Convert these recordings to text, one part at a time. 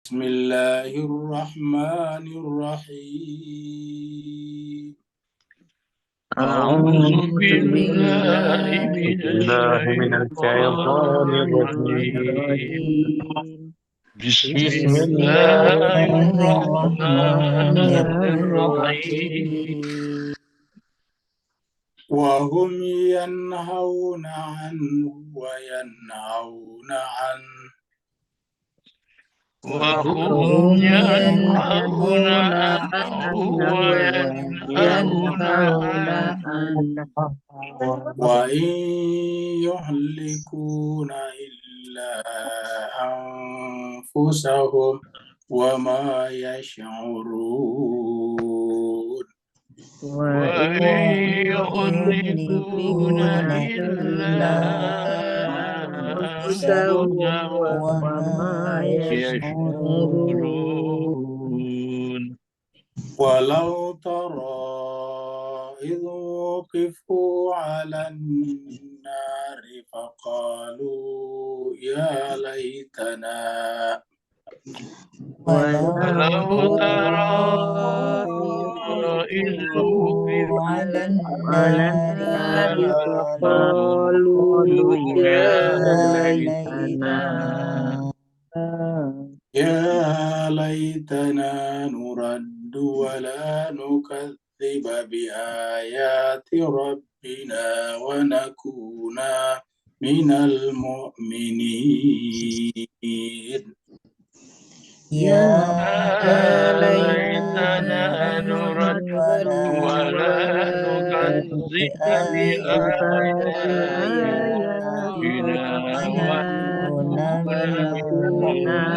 بسم الله الرحمن الرحيم أعوذ بالله من من الشيطان الشيطان الرجيم الرجيم بسم بسم الله الله الرحمن الرحيم الرحيم وهم ينهون عنه وينهون عنه وهم ينهون ينهون عنه عنه وينهون وينهون عنه عنه وإن يهلكون إلا أنفسهم وما يشعرون وإن وإن يهلكون يهلكون إلا إلا أنفسهم أنفسهم وما وما يشعرون يشعرون ولو ترى إذ وقفوا على النار فقالوا يا ليتنا ولو ولو ترى ترى إذ وقفوا على وقفوا على النار النار فقالوا فقالوا يا يا ليتنا ليتنا يا ليتنا نرد ولا نكذب بآيات ربنا ونكون من المؤمنين يا ليتنا ليتنا نرد ولا نكذب بآيات بآياتنا ونكون من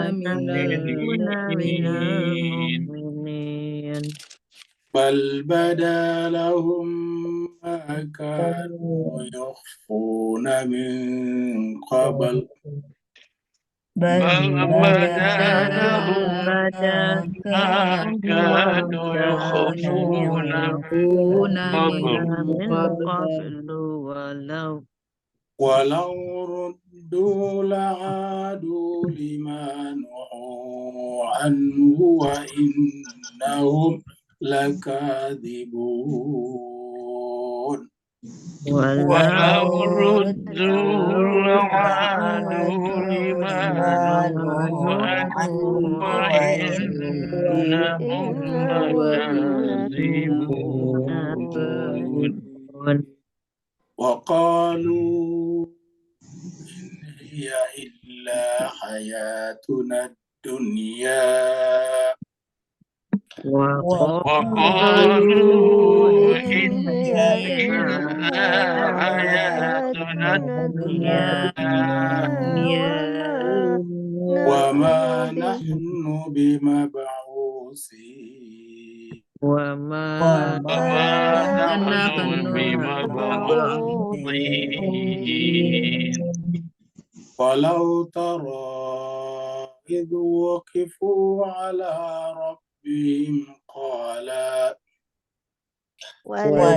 المؤمنين المؤمنين بل بدا لهم ما كانوا يخفون من قبل بل بدا لهم بدا ما كانوا يخفون يخفون من قبل قبل ولو ردوا لعادوا لما نهوا عنه وإنهم لكاذبون ولو ردوا لعادوا لعادوا لما لما نهوا نهوا عنه عنه وإنهم لكاذبون وقالوا إن هي إلا حياتنا الدنيا وقالوا إن هي إلا حياتنا الدنيا وما نحن بمبعوثين وما نحن بمبعوثين بمبعوثين ولو ترى إذ وقفوا على ربهم ولو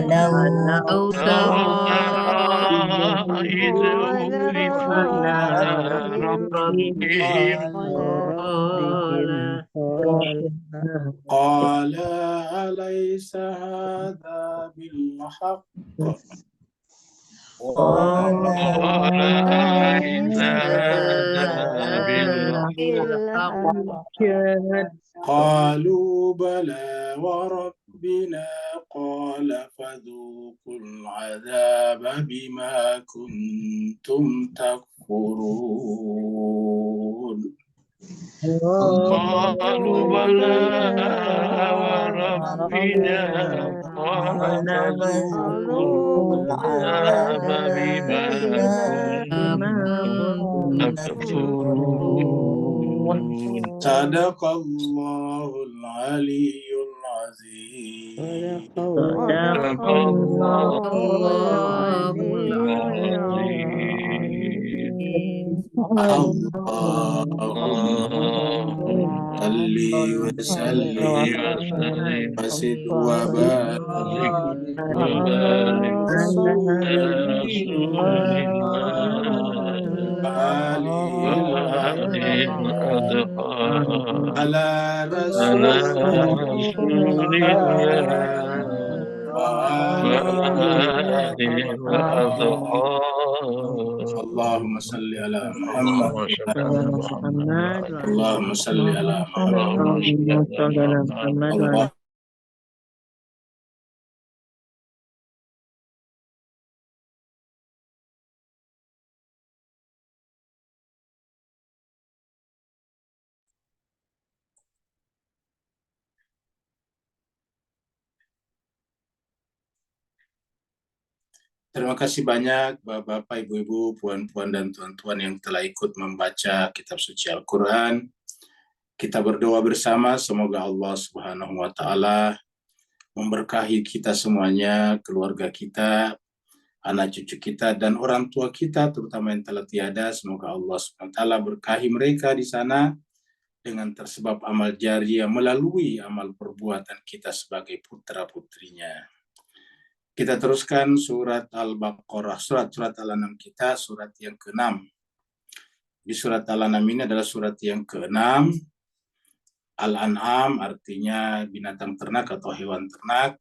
ترى إذ وقفوا وقفوا على ربهم ربهم قال أليس هذا بالحق قال أليس هذا بالحق قالوا بلى وربنا قال فذوقوا العذاب بما كنتم تكفرون قالوا بلى وربنا قال فذوقوا العذاب بما كنتم تكفرون صدق الله العلي العظيم صدق الله العظيم اللهم صل وسلم وزد وبارك وبارك على رسول الله والي الأرحام على على رسول رسول الله الله وآله وآله الأطهار الأطهار اللهم صل على محمد اللهم صل على محمد محمد وعلى وعلى اللهم صل على محمد اللهم صل اللهم على صل على محمد محمد وعلى الله. Terima kasih banyak Bapak, Ibu-ibu, Puan-puan, dan Tuan-tuan yang telah ikut membaca kitab suci Al-Quran. Kita berdoa bersama, semoga Allah Subhanahu wa Ta'ala memberkahi kita semuanya, keluarga kita, anak cucu kita, dan orang tua kita, terutama yang telah tiada. Semoga Allah Subhanahu wa Ta'ala berkahi mereka di sana dengan tersebab amal jariah melalui amal perbuatan kita sebagai putra-putrinya. Kita teruskan surat Al-Baqarah, surat Al-An'am kita, surat yang ke-6. Di surat Al-An'am ini adalah surat yang ke-6. Al-An'am artinya binatang ternak atau hewan ternak.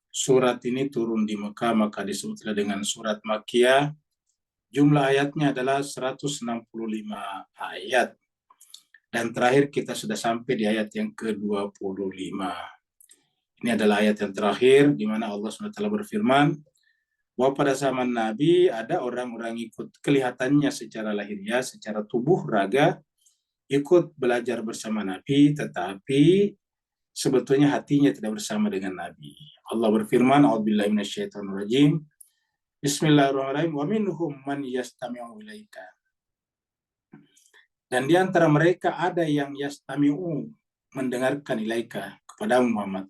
Surat ini turun di Mekah, maka disebutlah dengan surat Makkiyah. Jumlah ayatnya adalah 165 ayat. Dan terakhir kita sudah sampai di ayat yang ke-25. Ini adalah ayat yang terakhir, di mana Allah SWT berfirman, bahwa pada zaman Nabi ada orang-orang ikut kelihatannya secara lahiriah, secara tubuh, raga, ikut belajar bersama Nabi, tetapi sebetulnya hatinya tidak bersama dengan Nabi. Allah berfirman, A'udzubillahi minasyaitonirrajim, Bismillahirrahmanirrahim, wa minhum man yastami'u ilaika. Dan di antara mereka ada yang yastami'u, mendengarkan ilaika kepada Muhammad.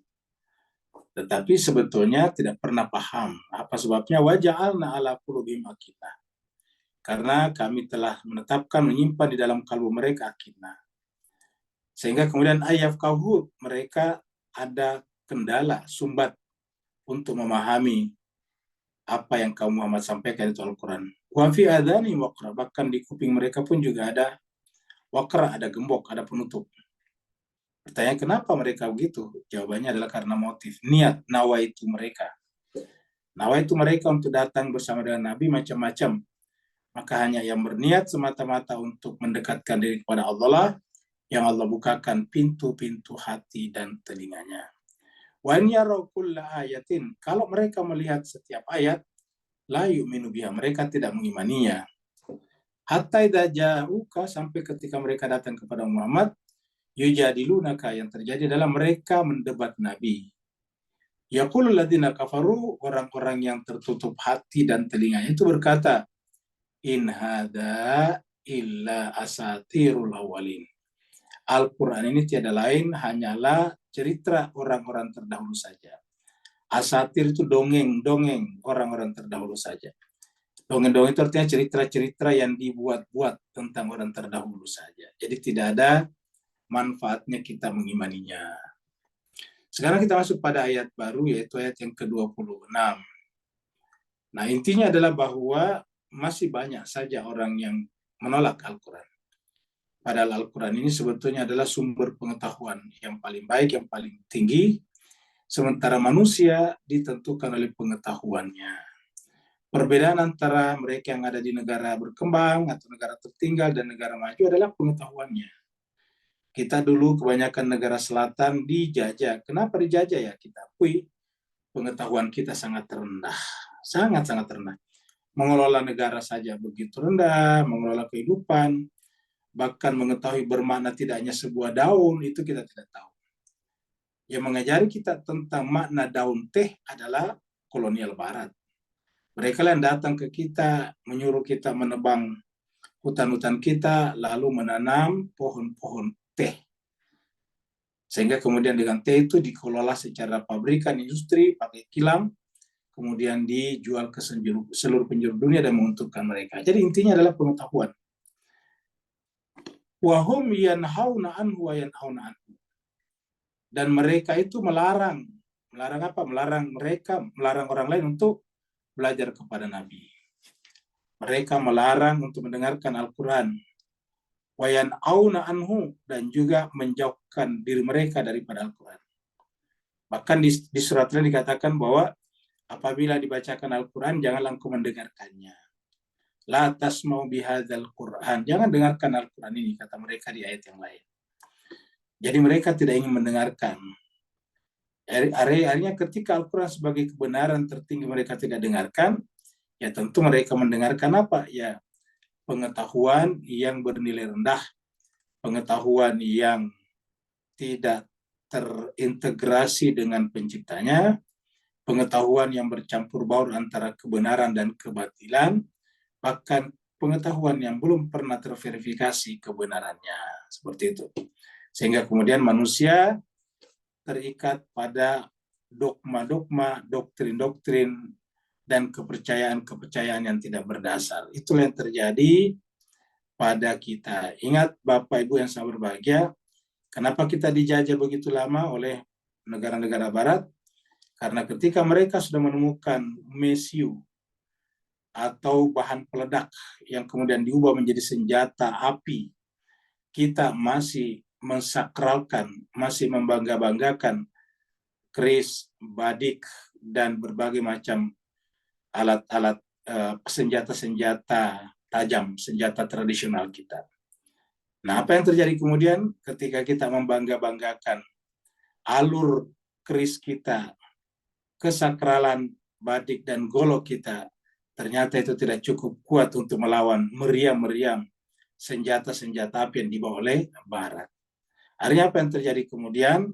Tetapi sebetulnya tidak pernah paham. Apa sebabnya? Waja'alna ala qulubihim akinah. Karena kami telah menetapkan, menyimpan di dalam kalbu mereka akinah. Sehingga kemudian ayafqahu, mereka ada kendala, sumbat untuk memahami apa yang kaum Muhammad sampaikan itu Al-Quran. Wa fi adhani waqra, bahkan di kuping mereka pun juga ada waqra, ada gembok, ada penutup. Pertanyaan kenapa mereka begitu? Jawabannya adalah karena motif, niat, nawaitu mereka. Nawaitu mereka untuk datang bersama dengan Nabi macam-macam. Maka hanya yang berniat semata-mata untuk mendekatkan diri kepada Allah lah, yang Allah bukakan pintu-pintu hati dan telinganya. Wa in yaraw kulla ayatin, kalau mereka melihat setiap ayat, la yu'minu biha, mereka tidak mengimaninya. Hatta idza ja'uka, sampai ketika mereka datang kepada Muhammad, yujadilunaka, yang terjadi adalah mereka mendebat Nabi. Yaqulul ladzina kafaru, orang-orang yang tertutup hati dan telinganya itu berkata, in hadza illa asatirul awwalin. Al-Quran ini tiada lain hanyalah cerita orang-orang terdahulu saja. Asatir itu dongeng-dongeng orang-orang terdahulu saja. Dongeng-dongeng itu artinya cerita-cerita yang dibuat-buat tentang orang terdahulu saja. Jadi tidak ada manfaatnya kita mengimaninya. Sekarang kita masuk pada ayat baru, yaitu ayat yang ke-26. Nah, intinya adalah bahwa masih banyak saja orang yang menolak Al-Quran. Padahal Al-Quran ini sebetulnya adalah sumber pengetahuan yang paling baik, yang paling tinggi, sementara manusia ditentukan oleh pengetahuannya. Perbedaan antara mereka yang ada di negara berkembang atau negara tertinggal dan negara maju adalah pengetahuannya. Kita dulu kebanyakan negara selatan dijajah. Kenapa dijajah ya? Kita akui pengetahuan kita sangat rendah. Sangat-sangat rendah. Mengelola negara saja begitu rendah, mengelola kehidupan, bahkan mengetahui bermakna tidak hanya sebuah daun, itu kita tidak tahu. Yang mengajari kita tentang makna daun teh adalah kolonial barat. Mereka yang datang ke kita, menyuruh kita menebang hutan-hutan kita, lalu menanam pohon-pohon teh. Sehingga kemudian dengan teh itu dikelola secara pabrikan, industri, pakai kilang, kemudian dijual ke seluruh penjuru dunia dan menguntungkan mereka. Jadi intinya adalah pengetahuan. Wahum yanhauna anhu wa yanhauna anhu. Dan mereka itu melarang apa? Melarang orang lain untuk belajar kepada Nabi. Mereka melarang untuk mendengarkan Al-Quran. Wayan auna anhu, dan juga menjauhkan diri mereka daripada Al-Quran. Bahkan di surat lain dikatakan bahwa apabila dibacakan Al-Quran, janganlah engkau mendengarkannya. La tasma'u bihadzal Quran. Jangan dengarkan Al-Quran ini, kata mereka di ayat yang lain. Jadi mereka tidak ingin mendengarkan. Akhirnya ketika Al-Quran sebagai kebenaran tertinggi mereka tidak dengarkan, ya tentu mereka mendengarkan apa? Ya pengetahuan yang bernilai rendah, pengetahuan yang tidak terintegrasi dengan penciptanya, pengetahuan yang bercampur baur antara kebenaran dan kebatilan, bahkan pengetahuan yang belum pernah terverifikasi kebenarannya. Seperti itu. Sehingga kemudian manusia terikat pada dogma-dogma, doktrin-doktrin, dan kepercayaan-kepercayaan yang tidak berdasar. Itulah yang terjadi pada kita. Ingat Bapak Ibu yang sangat berbahagia, kenapa kita dijajah begitu lama oleh negara-negara barat? Karena ketika mereka sudah menemukan mesiu atau bahan peledak yang kemudian diubah menjadi senjata api, kita masih mensakralkan, masih membangga-banggakan keris, badik, dan berbagai macam alat-alat senjata-senjata tajam, senjata tradisional kita. Nah, apa yang terjadi kemudian ketika kita membangga-banggakan alur keris kita, kesakralan badik dan golok kita, ternyata itu tidak cukup kuat untuk melawan meriam-meriam senjata-senjata api yang dibawa oleh Barat. Akhirnya apa yang terjadi kemudian?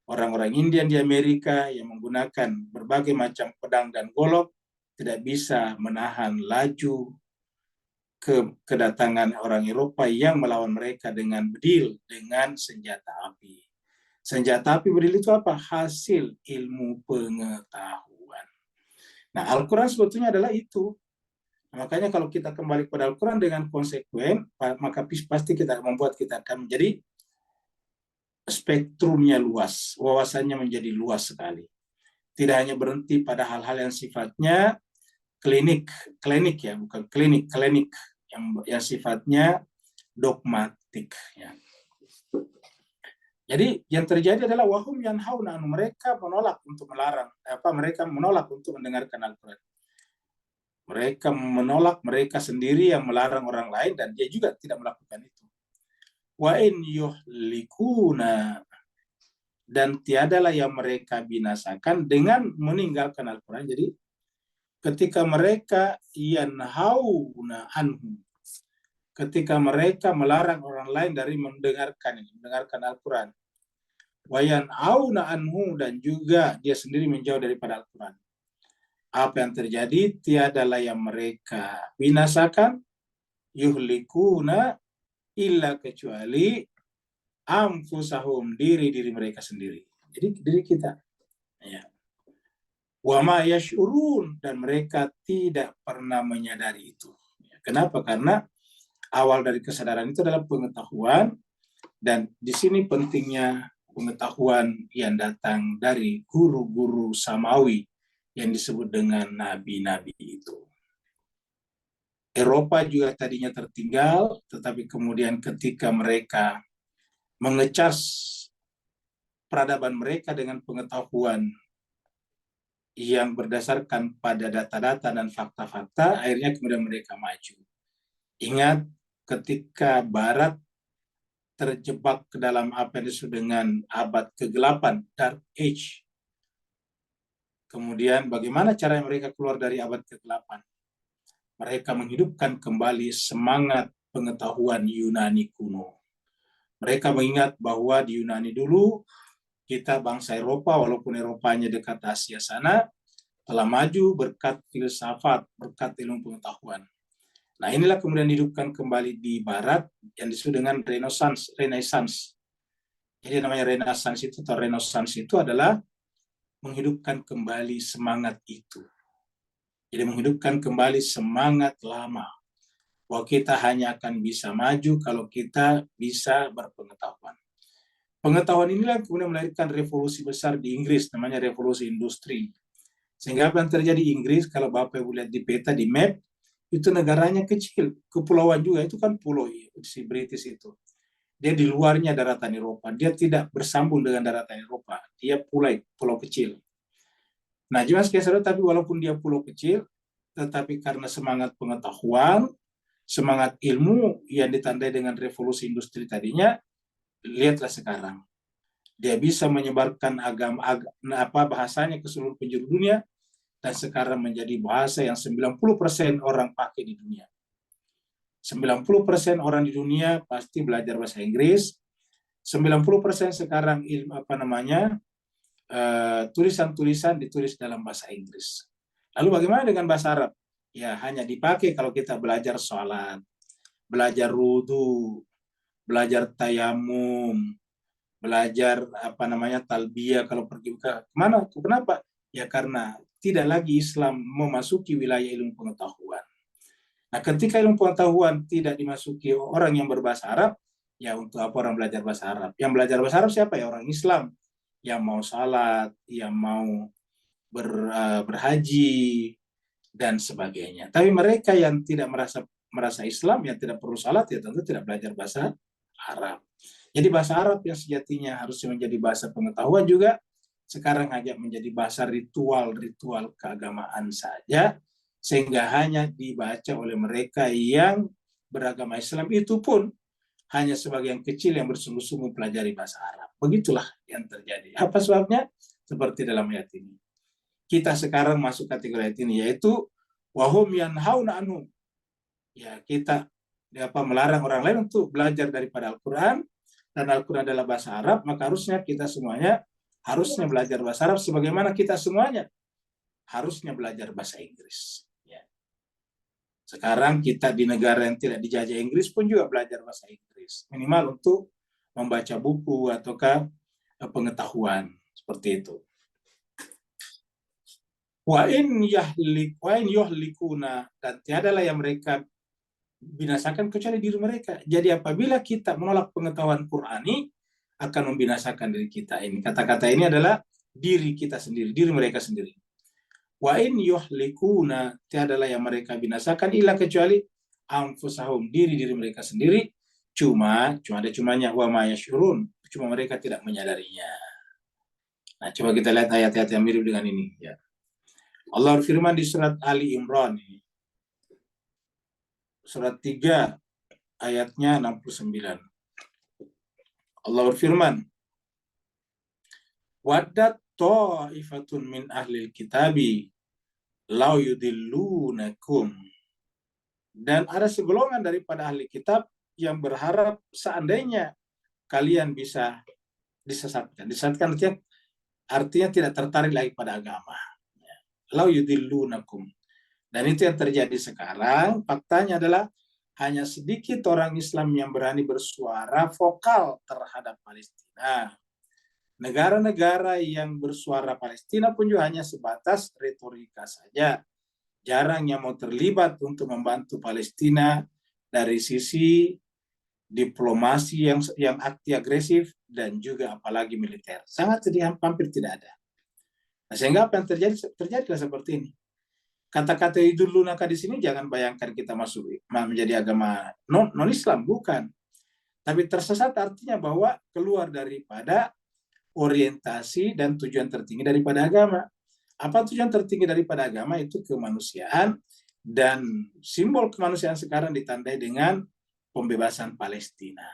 Orang-orang Indian di Amerika yang menggunakan berbagai macam pedang dan golok tidak bisa menahan laju kedatangan orang Eropa yang melawan mereka dengan bedil, dengan senjata api. Senjata api bedil itu apa? Hasil ilmu pengetahuan. Nah, Al-Quran sebetulnya adalah itu. Makanya kalau kita kembali kepada Al-Quran dengan konsekuen, maka pasti kita membuat kita akan menjadi spektrumnya luas, wawasannya menjadi luas sekali. Tidak hanya berhenti pada hal-hal yang sifatnya klinik ya, bukan klinik yang sifatnya dogmatik. Ya. Jadi yang terjadi adalah wahum yanhauna, mereka menolak untuk melarang, mereka menolak untuk mendengarkan Al-Quran. Mereka menolak, mereka sendiri yang melarang orang lain, dan dia juga tidak melakukan itu. Wa in yuhlikuna, dan tiadalah yang mereka binasakan dengan meninggalkan Al-Quran. Jadi ketika mereka yanhauna anhu, ketika mereka melarang orang lain dari mendengarkan Al-Quran, wa yanhauna anhu, dan juga dia sendiri menjauh daripada Al-Quran, apa yang terjadi? Tiadalah yang mereka binasakan, yuhlikuna, illa, kecuali anfusahum, diri mereka sendiri. Jadi diri kita. Ya. Wa ma yash'urun, dan mereka tidak pernah menyadari itu. Kenapa? Karena awal dari kesadaran itu adalah pengetahuan, dan di sini pentingnya pengetahuan yang datang dari guru-guru samawi yang disebut dengan nabi-nabi itu. Eropa juga tadinya tertinggal, tetapi kemudian ketika mereka mengecas peradaban mereka dengan pengetahuan yang berdasarkan pada data-data dan fakta-fakta, akhirnya kemudian mereka maju. Ingat ketika Barat terjebak ke dalam apa yang disebut dengan abad ke-8, Dark Age. Kemudian bagaimana cara mereka keluar dari abad ke-8? Mereka menghidupkan kembali semangat pengetahuan Yunani kuno. Mereka mengingat bahwa di Yunani dulu, kita bangsa Eropa, walaupun Eropanya dekat Asia sana, telah maju berkat filsafat, berkat ilmu pengetahuan. Nah, inilah kemudian dihidupkan kembali di Barat yang disebut dengan Renaissance. Jadi namanya Renaissance itu adalah menghidupkan kembali semangat itu. Jadi menghidupkan kembali semangat lama, bahwa kita hanya akan bisa maju kalau kita bisa berpengetahuan. Pengetahuan inilah kemudian melahirkan revolusi besar di Inggris, namanya revolusi industri. Sehingga apa yang terjadi di Inggris, kalau Bapak Ibu lihat di peta, di map, itu negaranya kecil, kepulauan juga, itu kan pulau si British itu. Dia di luarnya daratan Eropa, dia tidak bersambung dengan daratan Eropa, dia pulau kecil. Nah, jelas tapi walaupun dia pulau kecil, tetapi karena semangat pengetahuan, semangat ilmu yang ditandai dengan revolusi industri tadinya, lihatlah sekarang. Dia bisa menyebarkan bahasanya ke seluruh penjuru dunia, dan sekarang menjadi bahasa yang 90% orang pakai di dunia. 90% orang di dunia pasti belajar bahasa Inggris. 90% sekarang tulisan-tulisan ditulis dalam bahasa Inggris. Lalu bagaimana dengan bahasa Arab? Ya hanya dipakai kalau kita belajar sholat, belajar wudu, belajar tayamum, belajar talbiyah kalau pergi ke mana? Kenapa? Ya karena tidak lagi Islam memasuki wilayah ilmu pengetahuan. Nah, ketika ilmu pengetahuan tidak dimasuki orang yang berbahasa Arab, ya untuk apa orang belajar bahasa Arab? Yang belajar bahasa Arab siapa ya? Orang Islam yang mau salat, yang mau berhaji dan sebagainya. Tapi mereka yang tidak merasa Islam, yang tidak perlu salat, ya tentu tidak belajar bahasa Arab. Jadi bahasa Arab yang sejatinya harusnya menjadi bahasa pengetahuan juga, sekarang hanya menjadi bahasa ritual keagamaan saja, sehingga hanya dibaca oleh mereka yang beragama Islam, itu pun hanya sebagian kecil yang bersungguh-sungguh pelajari bahasa Arab. Begitulah yang terjadi. Apa sebabnya? Seperti dalam ayat ini. Kita sekarang masuk kategori ayat ini, yaitu wahum yanhauna anhu. Ya, kita melarang orang lain untuk belajar daripada Al-Quran, dan Al-Quran adalah bahasa Arab, maka harusnya kita semuanya harusnya belajar bahasa Arab, sebagaimana kita semuanya harusnya belajar bahasa Inggris. Ya. Sekarang kita di negara yang tidak dijajah Inggris pun juga belajar bahasa Inggris, minimal untuk membaca buku ataukah pengetahuan seperti itu. Wa in yuhlikuna, dan tiadalah yang mereka binasakan kecuali diri mereka. Jadi apabila kita menolak pengetahuan Qur'ani, akan membinasakan diri kita. Ini kata-kata ini adalah diri kita sendiri, diri mereka sendiri. Wa in yuhlikuna, tiadalah yang mereka binasakan illa kecuali anfusahum, diri mereka sendiri. Cuma ada cumanya, wa ma yashurun, cuma mereka tidak menyadarinya. Nah, coba kita lihat ayat-ayat yang mirip dengan ini ya. Allah berfirman di surat Ali Imran, surat 3 ayatnya 69. Allah berfirman, waddat ta'ifatun min ahlil kitabi law yudillunakum. Dan ada segolongan daripada ahli kitab yang berharap seandainya kalian bisa disesatkan. Disesatkan artinya tidak tertarik lagi pada agama. Law yudillunakum. Dan itu yang terjadi sekarang. Faktanya adalah hanya sedikit orang Islam yang berani bersuara vokal terhadap Palestina. Negara-negara yang bersuara Palestina pun juga hanya sebatas retorika saja. Jarang yang mau terlibat untuk membantu Palestina dari sisi diplomasi yang agresif dan juga apalagi militer. Sangat hampir tidak ada. Nah, sehingga apa yang terjadilah seperti ini. Kata-kata itu lunaka di sini jangan bayangkan kita masuk menjadi agama non-Islam, bukan. Tapi tersesat artinya bahwa keluar daripada orientasi dan tujuan tertinggi daripada agama. Apa tujuan tertinggi daripada agama? Itu kemanusiaan, dan simbol kemanusiaan sekarang ditandai dengan pembebasan Palestina.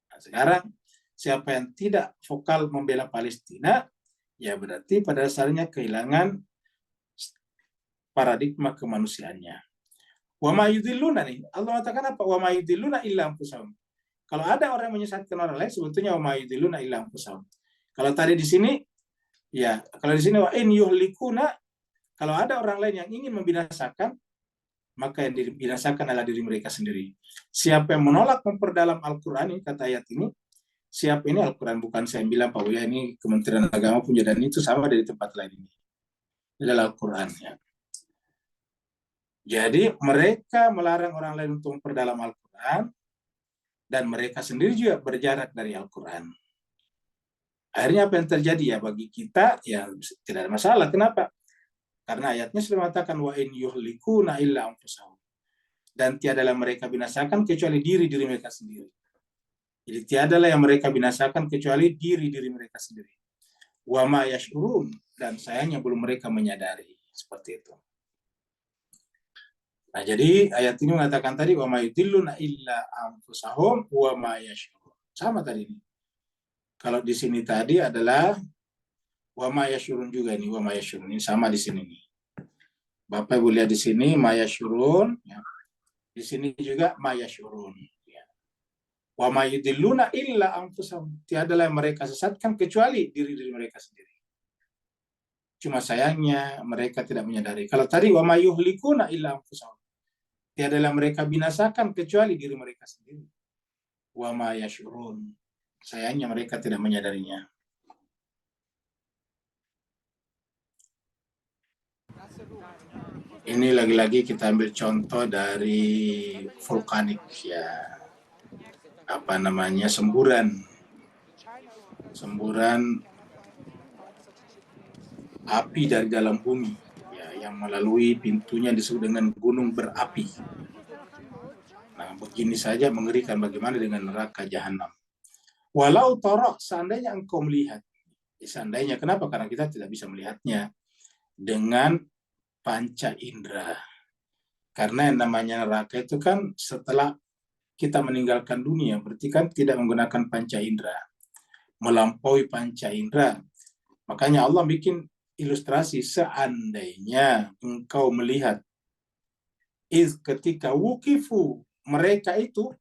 Nah, sekarang siapa yang tidak vokal membela Palestina, ya berarti pada dasarnya kehilangan paradigma kemanusiaannya. Wa ma yudilluna nih, Allah katakan apa? Wa ma yudilluna illa anfusahum. Kalau ada orang yang menyesatkan orang lain, sebetulnya wa ma yudilluna illa anfusahum. Kalau tadi di sini, ya, kalau di sini wa in yuhlikuna, kalau ada orang lain yang ingin membinasakan, maka yang dibinasakan adalah diri mereka sendiri. Siapa yang menolak memperdalam Al-Quran, ini kata ayat ini, siapa ini Al-Quran, bukan saya bilang Pak Buya, ini Kementerian Agama punya, dan itu sama dari tempat lain ini. Ini adalah Al-Quran ya. Jadi mereka melarang orang lain untuk memperdalam Al-Quran, dan mereka sendiri juga berjarak dari Al-Quran. Akhirnya apa yang terjadi ya bagi kita ya tidak ada masalah. Kenapa? Karena ayatnya sudah mengatakan wa in yuhlikuna illa anfusahum. dan tiadalah mereka binasakan kecuali diri-diri mereka sendiri. Jadi tiadalah yang mereka binasakan kecuali diri-diri mereka sendiri. Wa ma yash'urun, dan sayangnya belum mereka menyadari. Seperti itu. Nah, jadi ayat ini mengatakan tadi wa ma yudilluna illa anfusahum wa ma yash'urun. Sama tadi ini. Kalau di sini tadi adalah wa ma yash'urun juga ini, wa ma yash'urun. Ini sama di sini nih. Bapak Ibu lihat di sini ma yash'urun, ya. Di sini juga ma yash'urun. Wa ma yudilluna illa anfusahum. Tiadalah yang mereka sesatkan kecuali diri-diri mereka sendiri. Cuma sayangnya mereka tidak menyadari. Kalau tadi wa ma yuhlikuna illa anfusahum. Tiadalah mereka binasakan kecuali diri mereka sendiri. Wa ma yash'urun. Sayangnya mereka tidak menyadarinya. Ini lagi-lagi kita ambil contoh dari vulkanik, ya. Apa namanya, semburan api dari dalam bumi, ya, yang melalui pintunya disebut dengan gunung berapi. Nah, begini saja mengerikan, bagaimana dengan neraka jahanam. Walau torok, seandainya engkau melihat, seandainya, kenapa? Karena kita tidak bisa melihatnya dengan panca indera. Karena yang namanya neraka itu kan setelah kita meninggalkan dunia, berarti kan tidak menggunakan panca indera, melampaui panca indera. Makanya Allah bikin ilustrasi, seandainya engkau melihat, ketika wukifu, mereka itu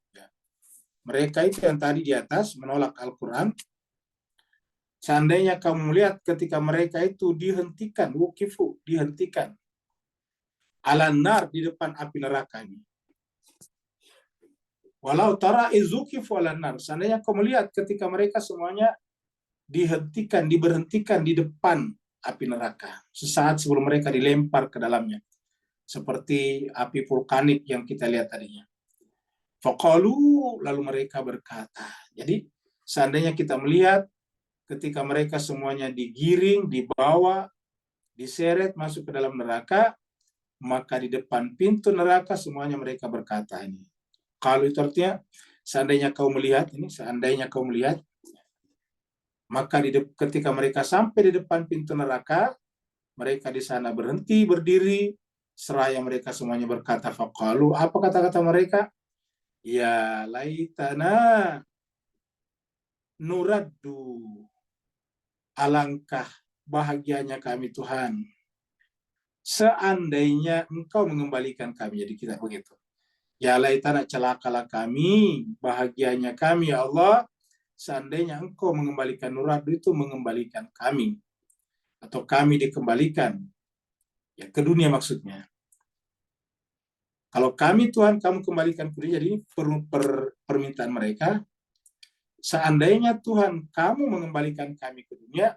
yang tadi di atas menolak Al-Quran, seandainya kamu melihat ketika mereka itu dihentikan, wukifu, dihentikan, ala nar, di depan api neraka ini. Walau tara izukifu ala nar, seandainya kau melihat ketika mereka semuanya diberhentikan di depan api neraka, sesaat sebelum mereka dilempar ke dalamnya, seperti api vulkanik yang kita lihat tadinya. Faqalu, lalu mereka berkata. Jadi seandainya kita melihat ketika mereka semuanya digiring, dibawa, diseret masuk ke dalam neraka, maka di depan pintu neraka semuanya mereka berkata ini. Kalau itu artinya seandainya kau melihat ini, maka ketika mereka sampai di depan pintu neraka, mereka di sana berhenti, berdiri, seraya mereka semuanya berkata faqalu, apa kata-kata mereka? Ya laitana nuraddu, alangkah bahagianya kami Tuhan, seandainya engkau mengembalikan kami. Jadi kita begitu. Ya laitana, celakalah kami, bahagianya kami ya Allah, seandainya engkau mengembalikan, nuraddu itu mengembalikan kami, atau kami dikembalikan, ya, ke dunia maksudnya. Kalau kami Tuhan, kamu kembalikan ke dunia. Jadi permintaan mereka, seandainya Tuhan kamu mengembalikan kami ke dunia,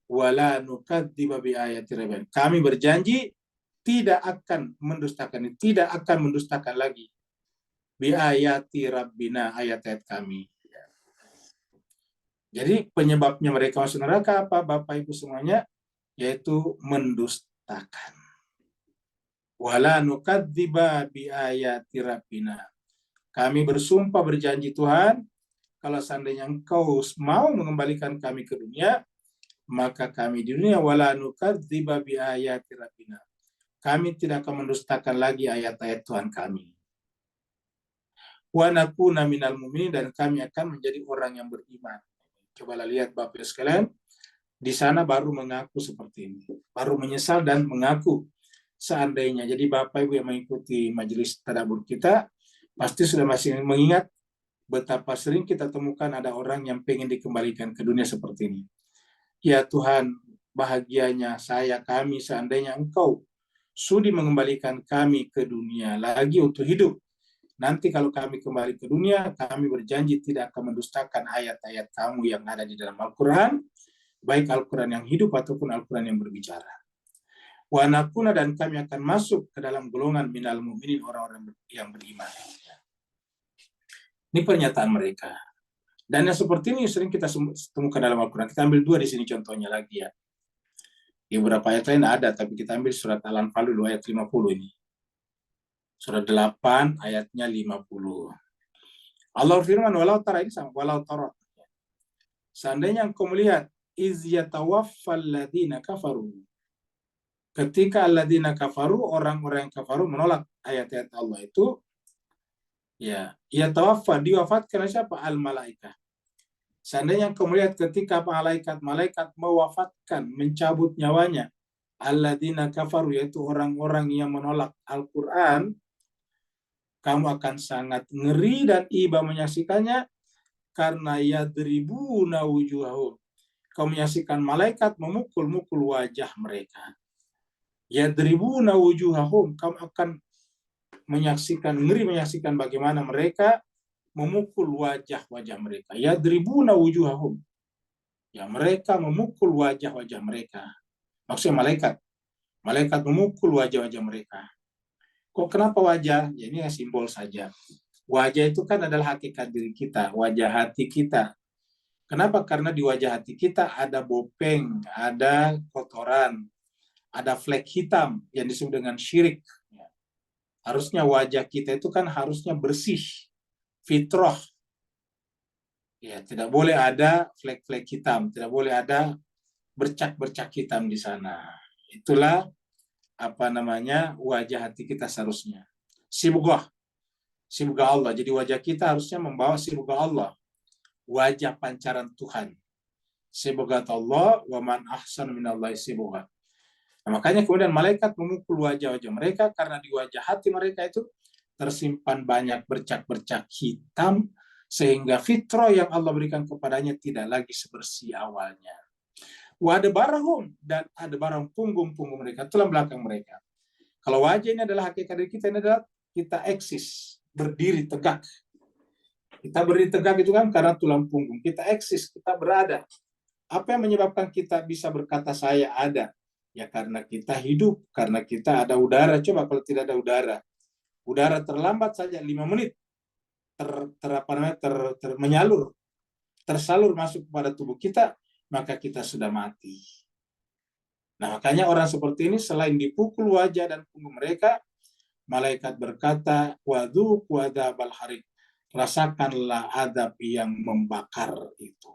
wala nukadziba bi ayati rabbina, kami berjanji tidak akan mendustakan lagi bi ayati rabbina, ayat-ayat kami. Jadi penyebabnya mereka masuk neraka apa, Bapak Ibu semuanya? Yaitu mendustakan. Wala nukadziba bi ayati rabbina, kami bersumpah berjanji Tuhan, kalau seandainya engkau mau mengembalikan kami ke dunia, maka kami di dunia wala nukadziba bi ayati rabbina, kami tidak akan mendustakan lagi ayat-ayat Tuhan kami. Wa nakuna minal mu'minin, dan kami akan menjadi orang yang beriman. Cobalah lihat Bapak sekalian, di sana baru mengaku seperti ini, baru menyesal dan mengaku. Seandainya, jadi Bapak Ibu yang mengikuti majelis tadabbur kita, pasti sudah masih mengingat betapa sering kita temukan ada orang yang pengen dikembalikan ke dunia seperti ini. Ya Tuhan, bahagianya kami seandainya engkau sudi mengembalikan kami ke dunia lagi untuk hidup. Nanti kalau kami kembali ke dunia, kami berjanji tidak akan mendustakan ayat-ayat kamu yang ada di dalam Al-Quran, baik Al-Quran yang hidup ataupun Al-Quran yang berbicara. Wa nakuna, dan kami akan masuk ke dalam golongan minal mu'minin, orang-orang yang beriman. Ini pernyataan mereka. Dan yang seperti ini sering kita temukan dalam Al-Quran. Kita ambil 2 di sini contohnya lagi ya. Di beberapa ayat lain ada, tapi kita ambil surat Al-Anfal dulu ayat 50 ini. Surah 8 ayatnya 50. Allah firman, walau tara, ini sama, walau tara. Seandainya engkau melihat, iz yatawaffal ladina kafaru. Ketika alladzina kafaru, orang-orang yang kafaru menolak ayat-ayat Allah itu, ya tawaffa, diwafatkan oleh siapa? Al-malaikah. Seandainya engkau melihat ketika malaikat mewafatkan, mencabut nyawanya, alladzina kafaru, yaitu orang-orang yang menolak Al-Quran, kamu akan sangat ngeri dan iba menyaksikannya, karena yadribuna wujuhahum. Kau menyaksikan malaikat memukul-mukul wajah mereka. Yadribuna wujuhahum, kamu akan ngeri menyaksikan bagaimana mereka memukul wajah-wajah mereka. Yadribuna wujuhahum. Ya, mereka memukul wajah-wajah mereka. Maksudnya malaikat memukul wajah-wajah mereka. Kok kenapa wajah? Ya, ini simbol saja. Wajah itu kan adalah hakikat diri kita, wajah hati kita. Kenapa? Karena di wajah hati kita ada bopeng, ada kotoran, ada flek hitam yang disebut dengan syirik. Harusnya wajah kita itu kan harusnya bersih, fitrah. Ya, tidak boleh ada flek-flek hitam, tidak boleh ada bercak-bercak hitam di sana. Itulah wajah hati kita seharusnya. Sibghah Allah. Jadi wajah kita harusnya membawa sibghah Allah, wajah pancaran Tuhan. Sibghat Allah, wa man ahsanu minallahi sibghah. Nah, makanya kemudian malaikat memukul wajah-wajah mereka karena di wajah hati mereka itu tersimpan banyak bercak-bercak hitam, sehingga fitrah yang Allah berikan kepadanya tidak lagi sebersih awalnya. Wa adbarahum, dan adbarahum, punggung-punggung mereka, tulang belakang mereka. Kalau wajah ini adalah hakikat diri kita, ini adalah kita eksis, berdiri tegak. Kita berdiri tegak itu kan karena tulang punggung. Kita eksis, kita berada. Apa yang menyebabkan kita bisa berkata saya ada? Ya karena kita hidup, karena kita ada udara. Coba kalau tidak ada udara terlambat saja 5 menit tersalur masuk kepada tubuh kita, maka kita sudah mati. Nah, makanya orang seperti ini selain dipukul wajah dan punggung mereka, malaikat berkata, wadzuq wadzabal harik, rasakanlah adab yang membakar itu.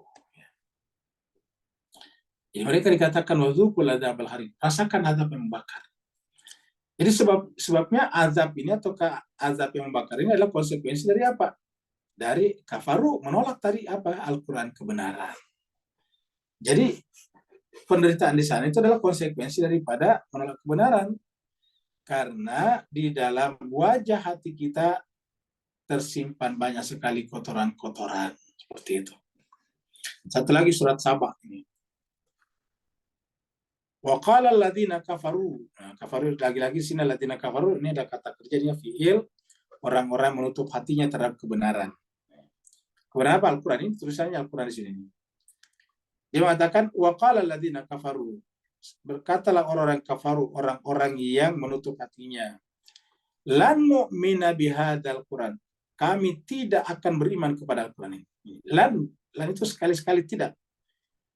Jadi mereka dikatakan wadzuqul adzabal harik, rasakan adab yang membakar. Jadi sebabnya azab ini atau azab yang membakar ini adalah konsekuensi dari apa? Dari kafaru, menolak tadi Al-Quran kebenaran. Jadi penderitaan di sana itu adalah konsekuensi daripada menolak kebenaran. Karena di dalam wajah hati kita tersimpan banyak sekali kotoran-kotoran. Seperti itu. Satu lagi surat Sabah ini. Wa qala alladziina kafaru. Nah, kafaru lagi-lagi sini alladziina kafaru, ini ada kata kerjanya fi'il, orang-orang menutup hatinya terhadap kebenaran. Kenapa Al-Quran ini? Tulisannya Al-Quran di sini. Dia mengatakan wa qala alladziina kafaru. Berkatalah orang-orang kafaru, orang-orang yang menutup hatinya. Lan nu'mina bihadzal Quran. Kami tidak akan beriman kepada Al-Quran ini. Lan itu sekali-sekali tidak.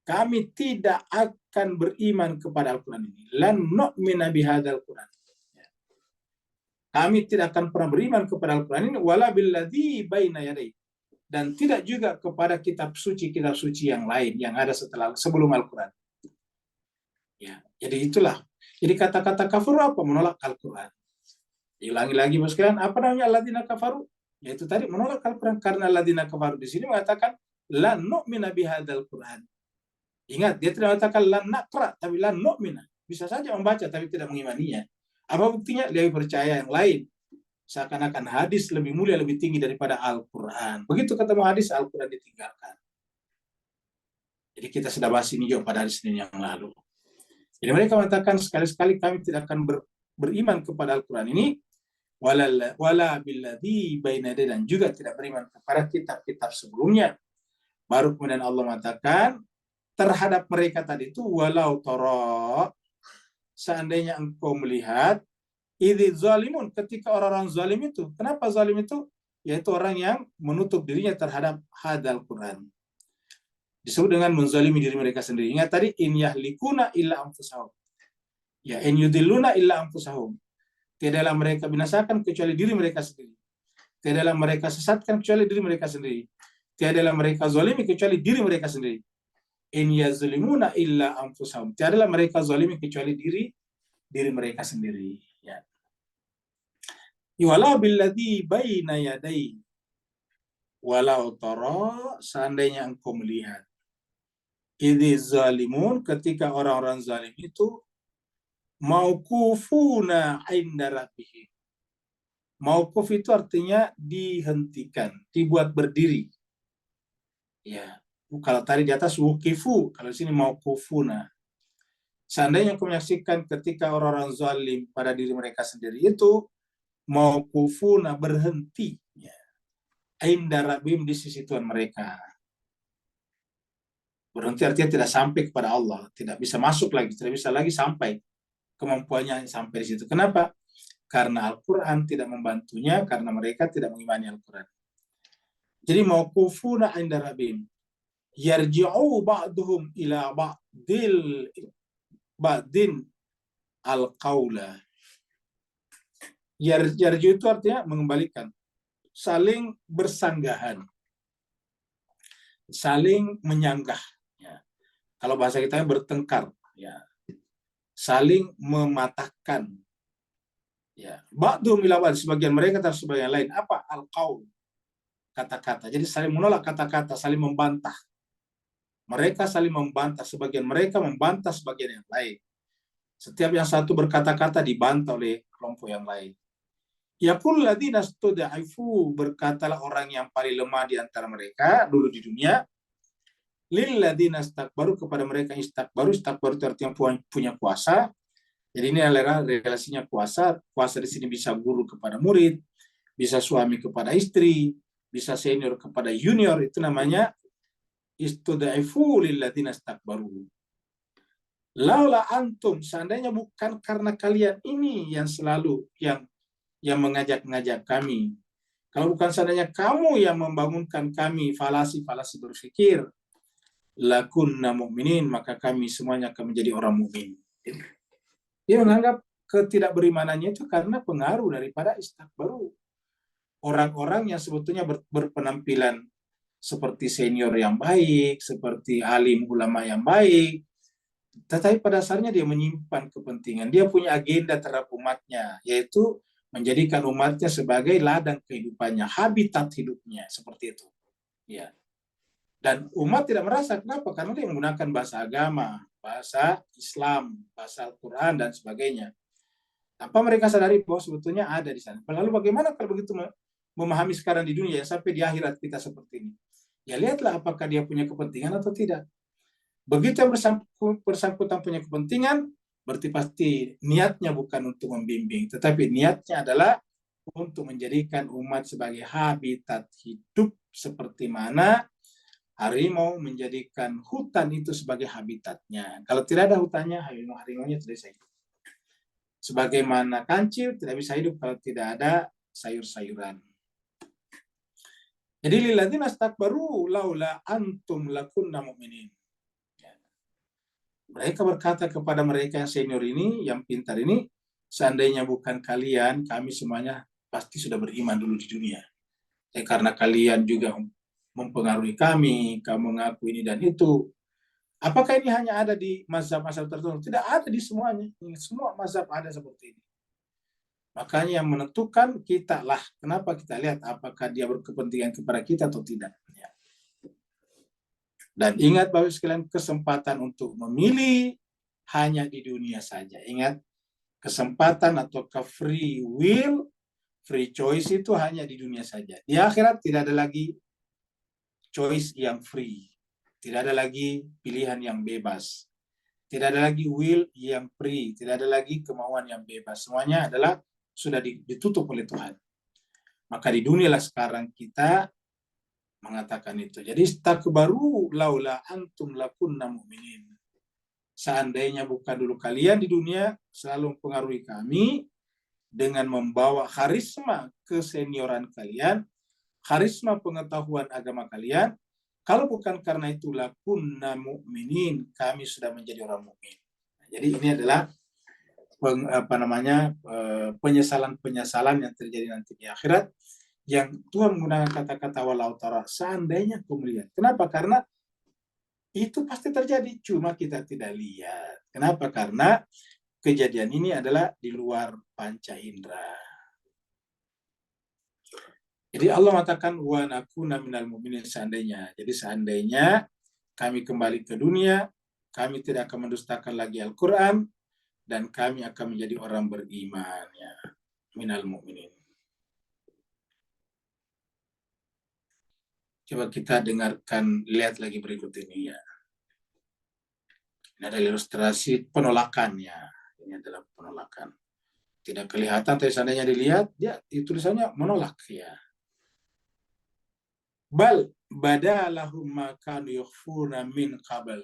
Kami tidak akan beriman kepada Al-Quran ini. Lan nu'mina bihadzal Quran. Kami tidak akan pernah beriman kepada Al-Quran ini wala billadzi baina yadayhi, dan tidak juga kepada kitab suci yang lain yang ada sebelum Al-Quran. Ya, jadi itulah. Jadi kata-kata kafir apa? Menolak Al-Quran. Diulangi lagi Mas sekalian, apa namanya alladzina kafaru? Yaitu tadi menolak Al-Quran, karena alladzina kafaru di sini mengatakan la nu'mina bihadzal Quran. Ingat, dia tidak mengatakan lan naqra, tapi lan nu'mina. Bisa saja membaca tapi tidak mengimaninya. Apa buktinya? Dia percaya yang lain. Seakan-akan hadis lebih mulia, lebih tinggi daripada Al-Quran. Begitu ketemu hadis, Al-Quran ditinggalkan. Jadi kita sudah bahas ini juga pada hari Senin yang lalu. Jadi mereka mengatakan sekali-sekali kami tidak akan beriman kepada Al-Quran ini, wala billadzi baina yadayhi, dan juga tidak beriman kepada kitab-kitab sebelumnya. Baru kemudian Allah mengatakan terhadap mereka tadi itu, walau tara, seandainya engkau melihat, idz zalimun, ketika orang-orang zalim itu. Kenapa zalim itu? Yaitu orang yang menutup dirinya terhadap hadal Quran. Disebut dengan menzalimi diri mereka sendiri. Ingat tadi, in yahlikuna illa anfusahum. Ya, in yudilluna illa anfusahum. Tiadalah mereka binasakan kecuali diri mereka sendiri. Tiadalah mereka sesatkan kecuali diri mereka sendiri. Tiadalah mereka zalimi kecuali diri mereka sendiri. In yazlimuna illa anfusahum. Tiadalah mereka zalimi kecuali diri mereka sendiri. Ya. Wala billadzi baina yadai. Walau tara, seandainya engkau melihat. Idzi zalimun, ketika orang-orang zalim itu mauqufuna 'inda rabbihim. Mauquf itu artinya dihentikan, dibuat berdiri. Ya, kalau tadi di atas wuqifu, kalau di sini mauqufuna. Seandainya kau menyaksikan ketika orang-orang zalim pada diri mereka sendiri itu mauqufuna, berhenti, ya, 'inda rabbihim, di sisi Tuhan mereka. Berhenti artinya tidak sampai kepada Allah, tidak bisa masuk lagi, tidak bisa lagi sampai kemampuannya sampai di situ. Kenapa? Karena Al-Quran tidak membantunya, karena mereka tidak mengimani Al-Quran. Jadi mauqufuna 'inda rabbihim, yarji'u ba'duhum ila ba'din al-qawla. Yarji'u itu artinya mengembalikan, saling bersanggahan, saling menyanggah. Ya. Kalau bahasa kita bertengkar, ya, saling mematahkan. Ya, ba'dhum ila ba'd, sebagian mereka terhadap sebagian lain. Apa? Al-qaul, kata-kata. Jadi saling menolak kata-kata, saling membantah. Mereka saling membantah, sebagian mereka membantah sebagian yang lain. Setiap yang satu berkata-kata dibantah oleh kelompok yang lain. Yaqul ladzina stud'ifu, berkatalah orang yang paling lemah di antara mereka dulu di dunia, lil ladzina istakbaru, kepada mereka yang istakbaru. Istakbaru itu artinya punya kuasa. Jadi ini adalah relasinya kuasa. Kuasa di sini bisa guru kepada murid, bisa suami kepada istri, bisa senior kepada junior. Itu namanya istudaifu lilladzina istakbaru. Laula antum, seandainya bukan karena kalian ini yang selalu yang mengajak-ngajak kami. Kalau bukan seandainya kamu yang membangunkan kami falasi-falasi berpikir, lakunna mu'minin, maka kami semuanya akan menjadi orang mukmin. Dia menganggap ketidakberimanannya itu karena pengaruh daripada istakbaru. Orang-orang yang sebetulnya berpenampilan seperti senior yang baik, seperti alim ulama yang baik, tetapi pada dasarnya dia menyimpan kepentingan. Dia punya agenda terhadap umatnya, yaitu menjadikan umatnya sebagai ladang kehidupannya, habitat hidupnya, seperti itu. Ya. Dan umat tidak merasa, kenapa? Karena dia menggunakan bahasa agama, bahasa Islam, bahasa Al-Quran, dan sebagainya. Apa mereka sadari bahwa sebetulnya ada di sana. Lalu bagaimana kalau begitu memahami sekarang di dunia, sampai di akhirat kita seperti ini? Ya lihatlah apakah dia punya kepentingan atau tidak. Begitu yang bersangkutan punya kepentingan, berarti pasti niatnya bukan untuk membimbing, tetapi niatnya adalah untuk menjadikan umat sebagai habitat hidup, seperti mana harimau menjadikan hutan itu sebagai habitatnya. Kalau tidak ada hutannya, harimau-nya tidak bisa hidup. Sebagaimana kancil tidak bisa hidup kalau tidak ada sayur-sayuran. Jadi lilladzina istakbaru laula antum lakunna mu'minin. Mereka berkata kepada mereka yang senior ini, yang pintar ini, seandainya bukan kalian, kami semuanya pasti sudah beriman dulu di dunia. Karena kalian juga mempengaruhi kami, kamu mengaku ini dan itu. Apakah ini hanya ada di mazhab-mazhab tertentu? Tidak ada di semuanya. Semua mazhab ada seperti ini. Makanya yang menentukan kita lah. Kenapa kita lihat apakah dia berkepentingan kepada kita atau tidak. Ya. Dan ingat Bapak sekalian, kesempatan untuk memilih hanya di dunia saja. Ingat, kesempatan atau free will, free choice itu hanya di dunia saja. Di akhirat tidak ada lagi choice yang free. Tidak ada lagi pilihan yang bebas. Tidak ada lagi will yang free. Tidak ada lagi kemauan yang bebas. Semuanya adalah sudah ditutup oleh Tuhan. Maka di dunia lah sekarang kita mengatakan itu. Jadi istakbaru laula antum lakunna mu'minin. Seandainya bukan dulu kalian di dunia selalu mempengaruhi kami dengan membawa karisma kesenioran kalian, karisma pengetahuan agama kalian. Kalau bukan karena itu lakunna mu'minin, kami sudah menjadi orang mukmin. Jadi ini adalah penyesalan-penyesalan yang terjadi nanti di akhirat, yang Tuhan menggunakan kata-kata walau tara, seandainya kau melihat. Kenapa? Karena itu pasti terjadi, cuma kita tidak lihat. Kenapa? Karena kejadian ini adalah di luar panca indera. Jadi Allah mengatakan wa nakuna minal mu'minin, seandainya. Jadi seandainya kami kembali ke dunia, kami tidak akan mendustakan lagi Al-Quran, dan kami akan menjadi orang beriman, ya. Minal mu'minin. Coba kita dengarkan, lihat lagi berikut ini, ya. Ini adalah ilustrasi penolakannya. Ini adalah penolakan. Tidak kelihatan, tapi seandainya dilihat, ya tulisannya menolak, ya. Bal badalahum ma kanu yukhfuna min qabl.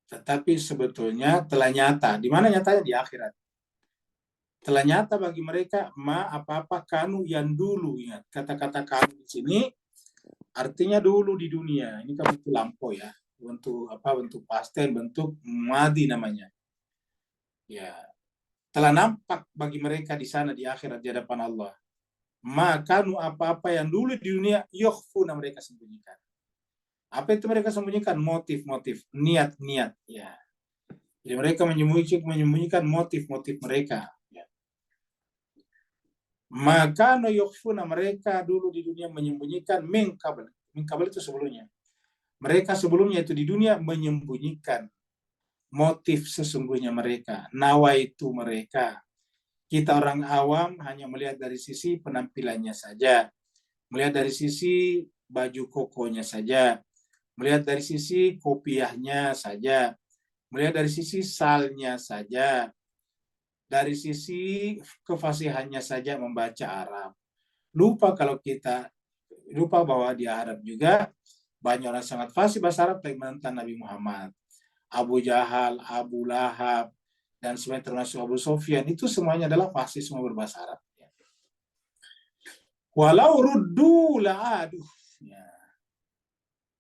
Tetapi sebetulnya telah nyata. Di mana nyatanya? Di akhirat. Telah nyata bagi mereka apa-apa kanu yang dulu. Ingat, kata-kata kanu di sini artinya dulu di dunia. Ini kan bentuk lampau, ya. Bentuk pasten, bentuk madi namanya. Ya, telah nampak bagi mereka di sana di akhirat di hadapan Allah. Makanu apa-apa yang dulu di dunia yukhfuna, mereka sembunyikan. Apa itu mereka sembunyikan? Motif-motif, niat-niat, ya. Jadi mereka menyembunyikan motif-motif mereka, ya. Makanu yukhfuna, mereka dulu di dunia menyembunyikan min qabl. Min qabl itu sebelumnya. Mereka sebelumnya itu di dunia menyembunyikan motif sesungguhnya mereka, nawaitu mereka. Kita orang awam hanya melihat dari sisi penampilannya saja, melihat dari sisi baju kokonya saja, melihat dari sisi kopiahnya saja, melihat dari sisi salnya saja, dari sisi kefasihannya saja membaca Arab. Lupa bahwa di Arab juga banyak orang sangat fasih bahasa Arab, baik menentang Nabi Muhammad. Abu Jahal, Abu Lahab, dan semuanya termasuk Abu Sufyan, itu semuanya adalah fasih, semua berbahasa Arab. Walau ruddu la'aduh. Ya.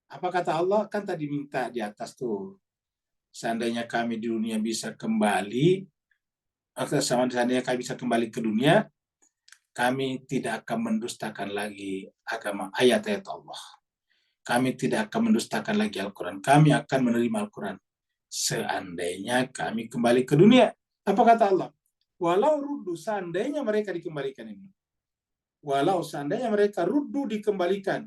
Apa kata Allah? Kan tadi minta di atas tuh. Seandainya kami di dunia bisa kembali, seandainya kami bisa kembali ke dunia, kami tidak akan mendustakan lagi agama, ayat-ayat Allah. Kami tidak akan mendustakan lagi Al-Quran. Kami akan menerima Al-Quran. Seandainya kami kembali ke dunia. Apa kata Allah? Walau ruddu, seandainya mereka dikembalikan ini. Walau seandainya mereka ruddu, dikembalikan.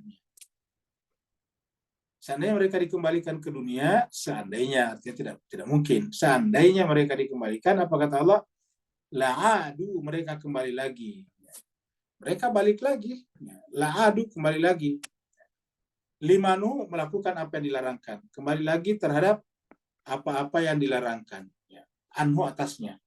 Seandainya mereka dikembalikan ke dunia, seandainya, artinya tidak mungkin. Seandainya mereka dikembalikan, apa kata Allah? La'adu, mereka kembali lagi. Mereka balik lagi. La'adu, kembali lagi. Limanu, melakukan apa yang dilarangkan. Kembali lagi terhadap apa-apa yang dilarangkan. Anhu, atasnya.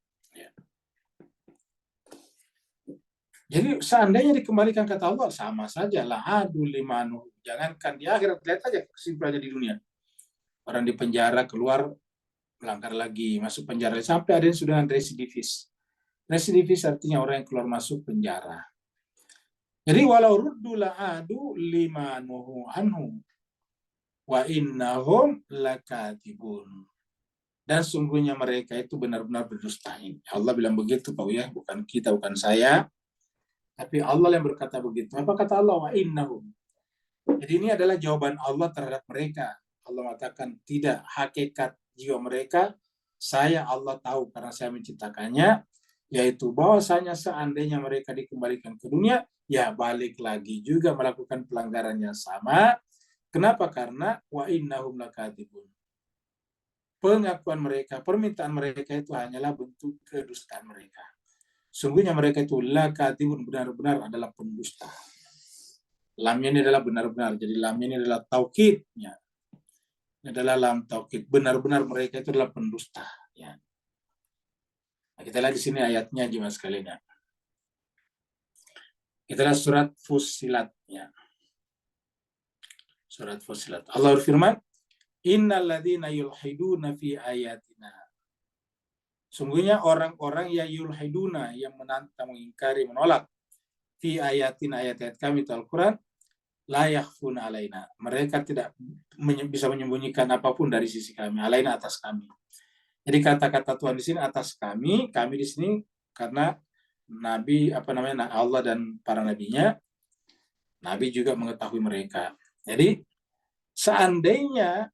Jadi seandainya dikembalikan kata Allah, sama saja. La'adu limanu. Jangankan di akhirat, lihat aja kesimpulannya di dunia. Orang di penjara, keluar, melanggar lagi, masuk penjara. Sampai ada yang sudah residivis. Residivis artinya orang yang keluar masuk penjara. Jadi walau ruddu la'adu limanuhu anhu wa innahum lakatibun. Dan sungguhnya mereka itu benar-benar berdustain. Allah bilang begitu, Pak ya, bukan kita, bukan saya. Tapi Allah yang berkata begitu. Apa kata Allah? Wa innahum. Jadi ini adalah jawaban Allah terhadap mereka. Allah mengatakan tidak, hakikat jiwa mereka saya Allah tahu karena saya menciptakannya, yaitu bahwasanya seandainya mereka dikembalikan ke dunia, ya balik lagi juga melakukan pelanggaran yang sama. Kenapa? Karena wa innahum lakatibun. Pengakuan mereka, permintaan mereka itu hanyalah bentuk kedustaan mereka. Sungguhnya mereka itu lakatibun, benar-benar adalah pendusta. Lamnya ini adalah benar-benar. Jadi lamnya ini adalah taukidnya. Ini adalah lam taukid. Benar-benar mereka itu adalah pendusta. Ya. Nah, kita lihat di sini ayatnya jemaah sekalian. Kita lihat surat Fussilat. Ya. Surat Fussilat. Allah berfirman, Innal ladzina yulhiduna fi ayatina. Sungguhnya orang-orang yang yulhiduna, yang menantang, mengingkari, menolak fi ayatina, ayat-ayat kami itu Al-Quran, la yakhfuna alaina. Mereka tidak bisa menyembunyikan apapun dari sisi kami, alaina, atas kami. Jadi kata-kata Tuhan di sini atas kami di sini karena Nabi Allah dan para nabinya, Nabi juga mengetahui mereka. Jadi seandainya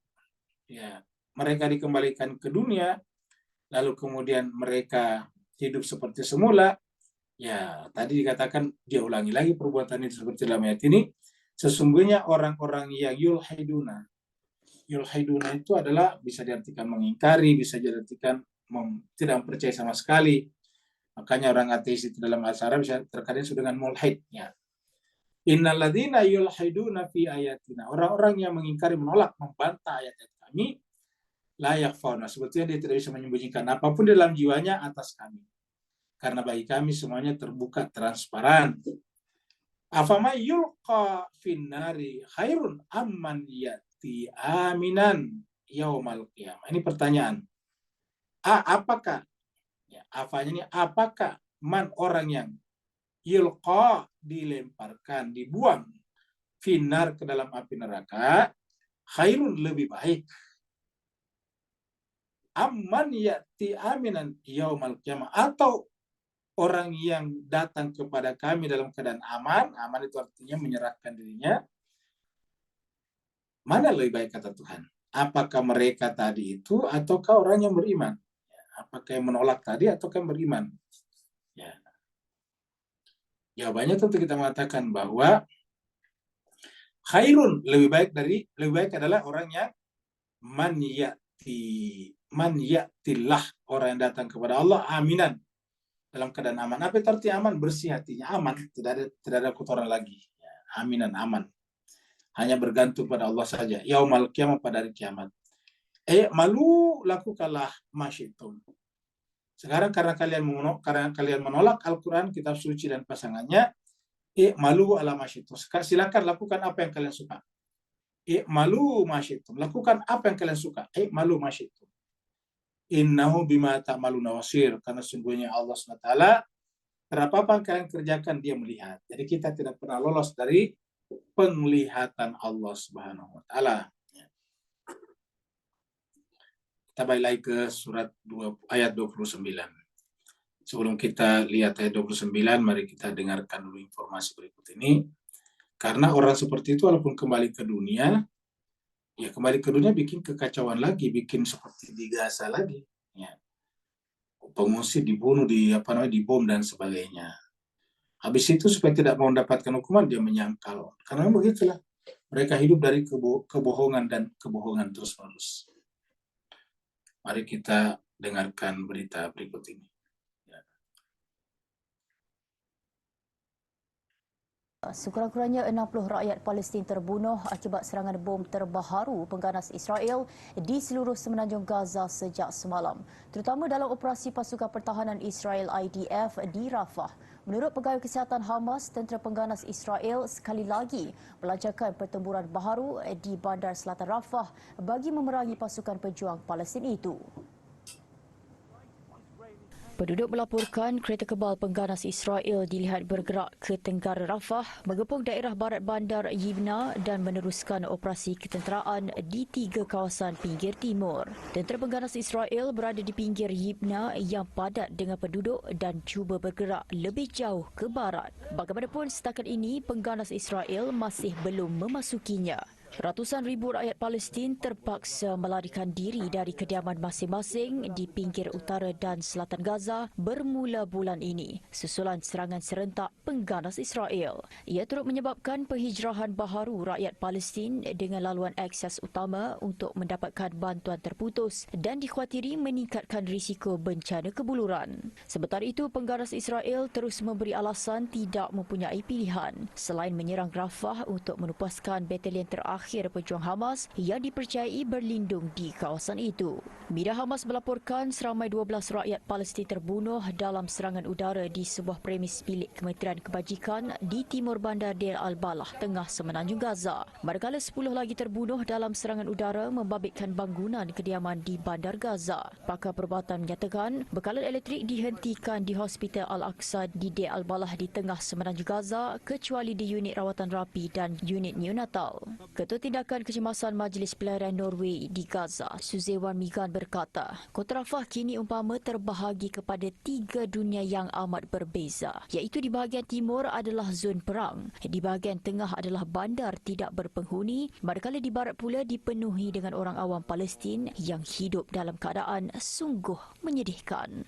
ya mereka dikembalikan ke dunia, lalu kemudian mereka hidup seperti semula, ya tadi dikatakan dia ulangi lagi perbuatan itu seperti dalam ayat ini. Sesungguhnya orang-orang yang yulhiduna itu adalah bisa diartikan mengingkari, bisa diartikan tidak mempercayai sama sekali. Makanya orang ateis itu dalam bahasa Arab bisa terkadang dengan mulhid. Ya. Innalladzina yulhiduna fi ayatina. Orang-orang yang mengingkari, menolak, membantah ayat-ayat kami, la yakhfauna. Sebetulnya dia tidak bisa menyembunyikan apapun dalam jiwanya atas kami. Karena bagi kami semuanya terbuka, transparan. Afama yulqa finnari khairun amman yati aminan yaumal qiyamah. Ini pertanyaan. Apakah ya, apakah man orang yang yulqa dilemparkan, dibuang finnar ke dalam api neraka khairun lebih baik amman yati aminan yaumal qiyamah, atau orang yang datang kepada kami dalam keadaan aman itu artinya menyerahkan dirinya, mana lebih baik kata Tuhan? Apakah mereka tadi itu ataukah orang yang beriman? Apakah yang menolak tadi ataukah yang beriman? Ya. Jawabannya tentu kita mengatakan bahwa khairun lebih baik adalah orang yang man yatillah, orang yang datang kepada Allah aminan, dalam keadaan aman. Apa itu arti aman? Bersih hatinya, aman, tidak ada kotoran lagi. Ya, aminan, aman. Hanya bergantung pada Allah saja. Yaumal qiyamah, pada hari kiamat. Malu lakukanlah masyitum. Sekarang karena kalian menolak Al-Quran, kitab suci dan pasangannya, malu ala masyitum. Silakan lakukan apa yang kalian suka. Malu masyitum. Lakukan apa yang kalian suka. Malu masyitum. Innahu bima ta'maluna wasir, karena sungguhnya Allah SWT terhadap apa yang kalian kerjakan dia melihat. Jadi kita tidak pernah lolos dari penglihatan Allah Subhanahu wa taala. Kita balik lagi ke surat 2 ayat 29. Sebelum kita lihat ayat 29, mari kita dengarkan dulu informasi berikut ini. Karena orang seperti itu walaupun kembali ke dunia, ya kembali ke dunia bikin kekacauan lagi, bikin seperti di Gaza lagi. Ya. Pengungsi dibunuh, dibom dan sebagainya. Habis itu supaya tidak mau mendapatkan hukuman, dia menyangkal. Karena begitulah. Mereka hidup dari kebohongan dan kebohongan terus-menerus. Mari kita dengarkan berita berikut ini. Sekurang-kurangnya 60 rakyat Palestin terbunuh akibat serangan bom terbaharu pengganas Israel di seluruh semenanjung Gaza sejak semalam, terutama dalam operasi pasukan pertahanan Israel IDF di Rafah. Menurut Pegawai Kesihatan Hamas, tentera pengganas Israel sekali lagi melancarkan pertempuran baharu di bandar selatan Rafah bagi memerangi pasukan pejuang Palestin itu. Penduduk melaporkan kereta kebal pengganas Israel dilihat bergerak ke tenggara Rafah, mengepung daerah barat bandar Yibna dan meneruskan operasi ketenteraan di 3 kawasan pinggir timur. Tentera pengganas Israel berada di pinggir Yibna yang padat dengan penduduk dan cuba bergerak lebih jauh ke barat. Bagaimanapun setakat ini, pengganas Israel masih belum memasukinya. Ratusan ribu rakyat Palestin terpaksa melarikan diri dari kediaman masing-masing di pinggir utara dan selatan Gaza bermula bulan ini susulan serangan serentak pengganas Israel. Ia turut menyebabkan penghijrahan baharu rakyat Palestin dengan laluan akses utama untuk mendapatkan bantuan terputus dan dikhawatiri meningkatkan risiko bencana kebuluran. Sementara itu, pengganas Israel terus memberi alasan tidak mempunyai pilihan selain menyerang Rafah untuk menupaskan batalion terakhir pejuang Hamas yang dipercayai berlindung di kawasan itu. Media Hamas melaporkan seramai 12 rakyat Palestin terbunuh dalam serangan udara di sebuah premis bilik Kementerian Kebajikan di timur bandar Deir al-Balah, tengah semenanjung Gaza. Manakala 10 lagi terbunuh dalam serangan udara membabitkan bangunan kediaman di bandar Gaza. Pakar perubatan menyatakan bekalan elektrik dihentikan di Hospital Al-Aqsa di Deir al-Balah di tengah semenanjung Gaza kecuali di unit rawatan rapi dan unit neonatal. Ketua Ketua Tindakan Kecemasan Majlis Pelarian Norway di Gaza, Suzewan Migan berkata, Kota Rafah kini umpama terbahagi kepada 3 dunia yang amat berbeza, iaitu di bahagian timur adalah zon perang, di bahagian tengah adalah bandar tidak berpenghuni, manakala di barat pula dipenuhi dengan orang awam Palestin yang hidup dalam keadaan sungguh menyedihkan.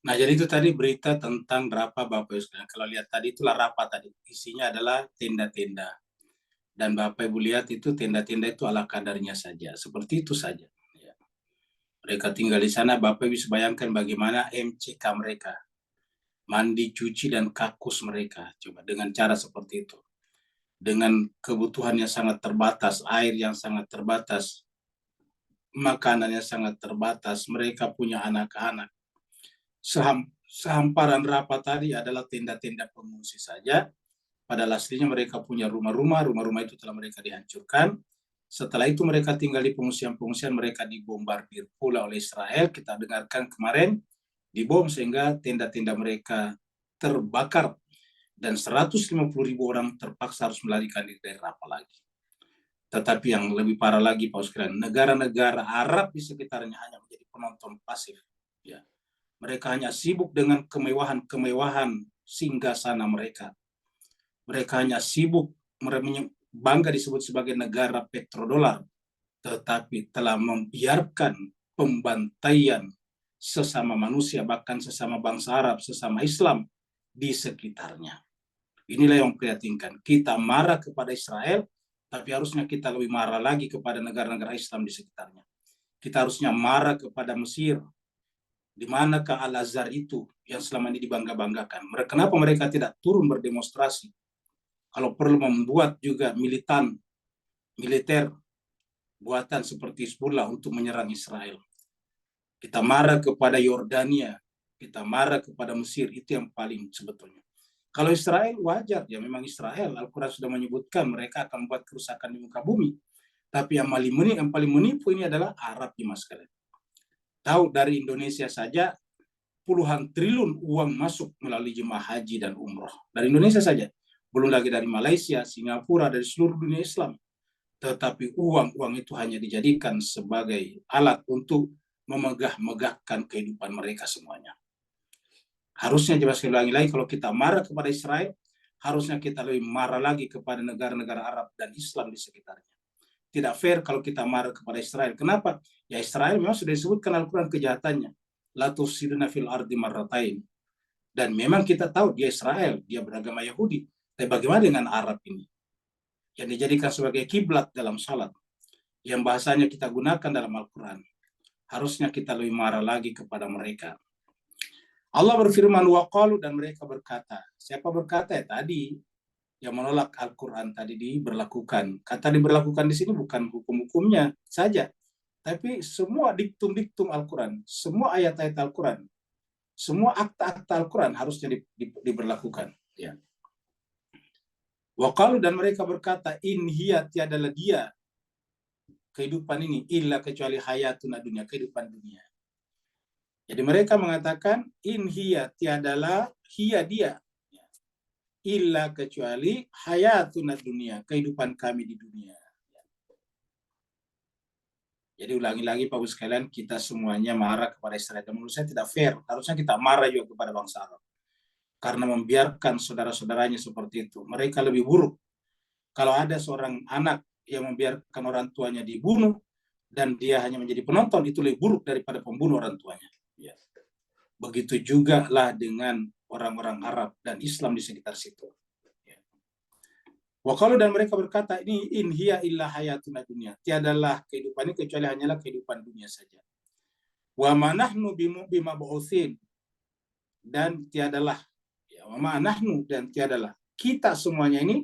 Nah, jadi itu tadi berita tentang Rafah, Bapak Ibu sekalian. Kalau lihat tadi itulah Rafah tadi. Isinya adalah tenda-tenda. Dan Bapak Ibu lihat itu tenda-tenda itu ala kadarnya saja. Seperti itu saja. Ya. Mereka tinggal di sana, Bapak Ibu bisa bayangkan bagaimana MCK mereka. Mandi, cuci, dan kakus mereka. Coba dengan cara seperti itu. Dengan kebutuhan yang sangat terbatas, air yang sangat terbatas, makanan yang sangat terbatas, mereka punya anak-anak. Sehamparan Rafah tadi adalah tenda-tenda pengungsi saja. Padahal aslinya mereka punya rumah-rumah itu telah mereka dihancurkan. Setelah itu mereka tinggal di pengungsian-pengungsian, mereka dibombardir pula oleh Israel. Kita dengarkan kemarin, dibom sehingga tenda-tenda mereka terbakar. Dan 150.000 orang terpaksa harus melarikan diri dari Rafah lagi. Tetapi yang lebih parah lagi, Pak sekalian, negara-negara Arab di sekitarnya hanya menjadi penonton pasif. Ya. Mereka hanya sibuk dengan kemewahan singgasana mereka. Mereka hanya sibuk bangga disebut sebagai negara petrodolar, tetapi telah membiarkan pembantaian sesama manusia, bahkan sesama bangsa Arab, sesama Islam di sekitarnya. Inilah yang memprihatinkan. Kita marah kepada Israel, tapi harusnya kita lebih marah lagi kepada negara-negara Islam di sekitarnya. Kita harusnya marah kepada Mesir, di manakah Al-Azhar itu yang selama ini dibangga-banggakan. Kenapa mereka tidak turun berdemonstrasi? Kalau perlu membuat juga militer buatan seperti Hizbullah untuk menyerang Israel. Kita marah kepada Yordania, kita marah kepada Mesir, itu yang paling sebetulnya. Kalau Israel wajar, ya memang Israel, Al-Quran sudah menyebutkan mereka akan membuat kerusakan di muka bumi. Tapi yang paling menipu ini adalah Arab, Mas sekalian. Tahu dari Indonesia saja puluhan triliun uang masuk melalui jemaah haji dan umroh. Dari Indonesia saja. Belum lagi dari Malaysia, Singapura, dari seluruh dunia Islam. Tetapi uang itu hanya dijadikan sebagai alat untuk memegah-megahkan kehidupan mereka semuanya. Harusnya jelas sekali lagi kalau kita marah kepada Israel, harusnya kita lebih marah lagi kepada negara-negara Arab dan Islam di sekitarnya. Tidak fair kalau kita marah kepada Israel. Kenapa? Ya Israel memang sudah disebutkan Al-Quran kejahatannya. La tufsiduna fil ardi marratain. Dan memang kita tahu dia Israel, dia beragama Yahudi. Tapi bagaimana dengan Arab ini? Yang dijadikan sebagai kiblat dalam salat. Yang bahasanya kita gunakan dalam Al-Quran. Harusnya kita lebih marah lagi kepada mereka. Allah berfirman, waqalu, dan mereka berkata. Siapa berkata ya tadi? Yang menolak Al-Quran tadi diberlakukan. Kata diberlakukan di sini bukan hukum-hukumnya saja, tapi semua diktum-diktum Al-Quran, semua ayat-ayat Al-Quran, semua akta-akta Al-Quran harusnya diberlakukan. Ya. Waqalu, dan mereka berkata, in hiya, tiadalah dia kehidupan ini illa kecuali hayatuna dunia, kehidupan dunia. Jadi mereka mengatakan in hiya, tiadalah hiya dia, illa kecuali hayatuna dunia, kehidupan kami di dunia. Jadi ulangi lagi Pak Ibu sekalian, kita semuanya marah kepada Israel. Dan menurut saya tidak fair. Harusnya kita marah juga kepada bangsa Arab. Karena membiarkan saudara-saudaranya seperti itu. Mereka lebih buruk. Kalau ada seorang anak yang membiarkan orang tuanya dibunuh, dan dia hanya menjadi penonton, itu lebih buruk daripada pembunuh orang tuanya. Ya. Begitu juga lah dengan orang-orang Arab dan Islam di sekitar situ. Waqalu, dan mereka berkata, ini in hiya illa hayatuna dunia. Tiadalah kehidupan ini kecuali hanyalah kehidupan dunia saja. Wa ma nahnu bimab'utsin, dan tiadalah, ya, wa ma nahnu, dan tiadalah kita semuanya ini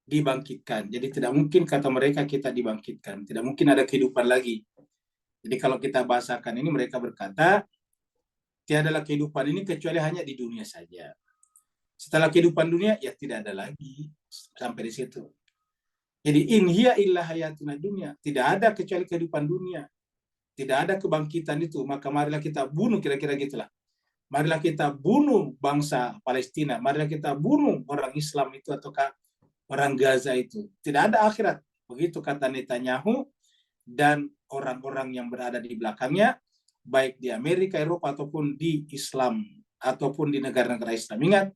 dibangkitkan. Jadi tidak mungkin kata mereka kita dibangkitkan. Tidak mungkin ada kehidupan lagi. Jadi kalau kita bahasakan ini, mereka berkata, tiadalah kehidupan ini kecuali hanya di dunia saja. Setelah kehidupan dunia, ya tidak ada lagi. Sampai di situ. Jadi, in hiya illa hayatuna dunia. Tidak ada kecuali kehidupan dunia. Tidak ada kebangkitan itu. Maka marilah kita bunuh, kira-kira gitulah. marilah kita bunuh bangsa Palestina, marilah kita bunuh orang Islam itu ataukah orang Gaza itu. Tidak ada akhirat. Begitu kata Netanyahu dan orang-orang yang berada di belakangnya, baik di Amerika, Eropa, ataupun di Islam, ataupun di negara-negara Islam. Ingat,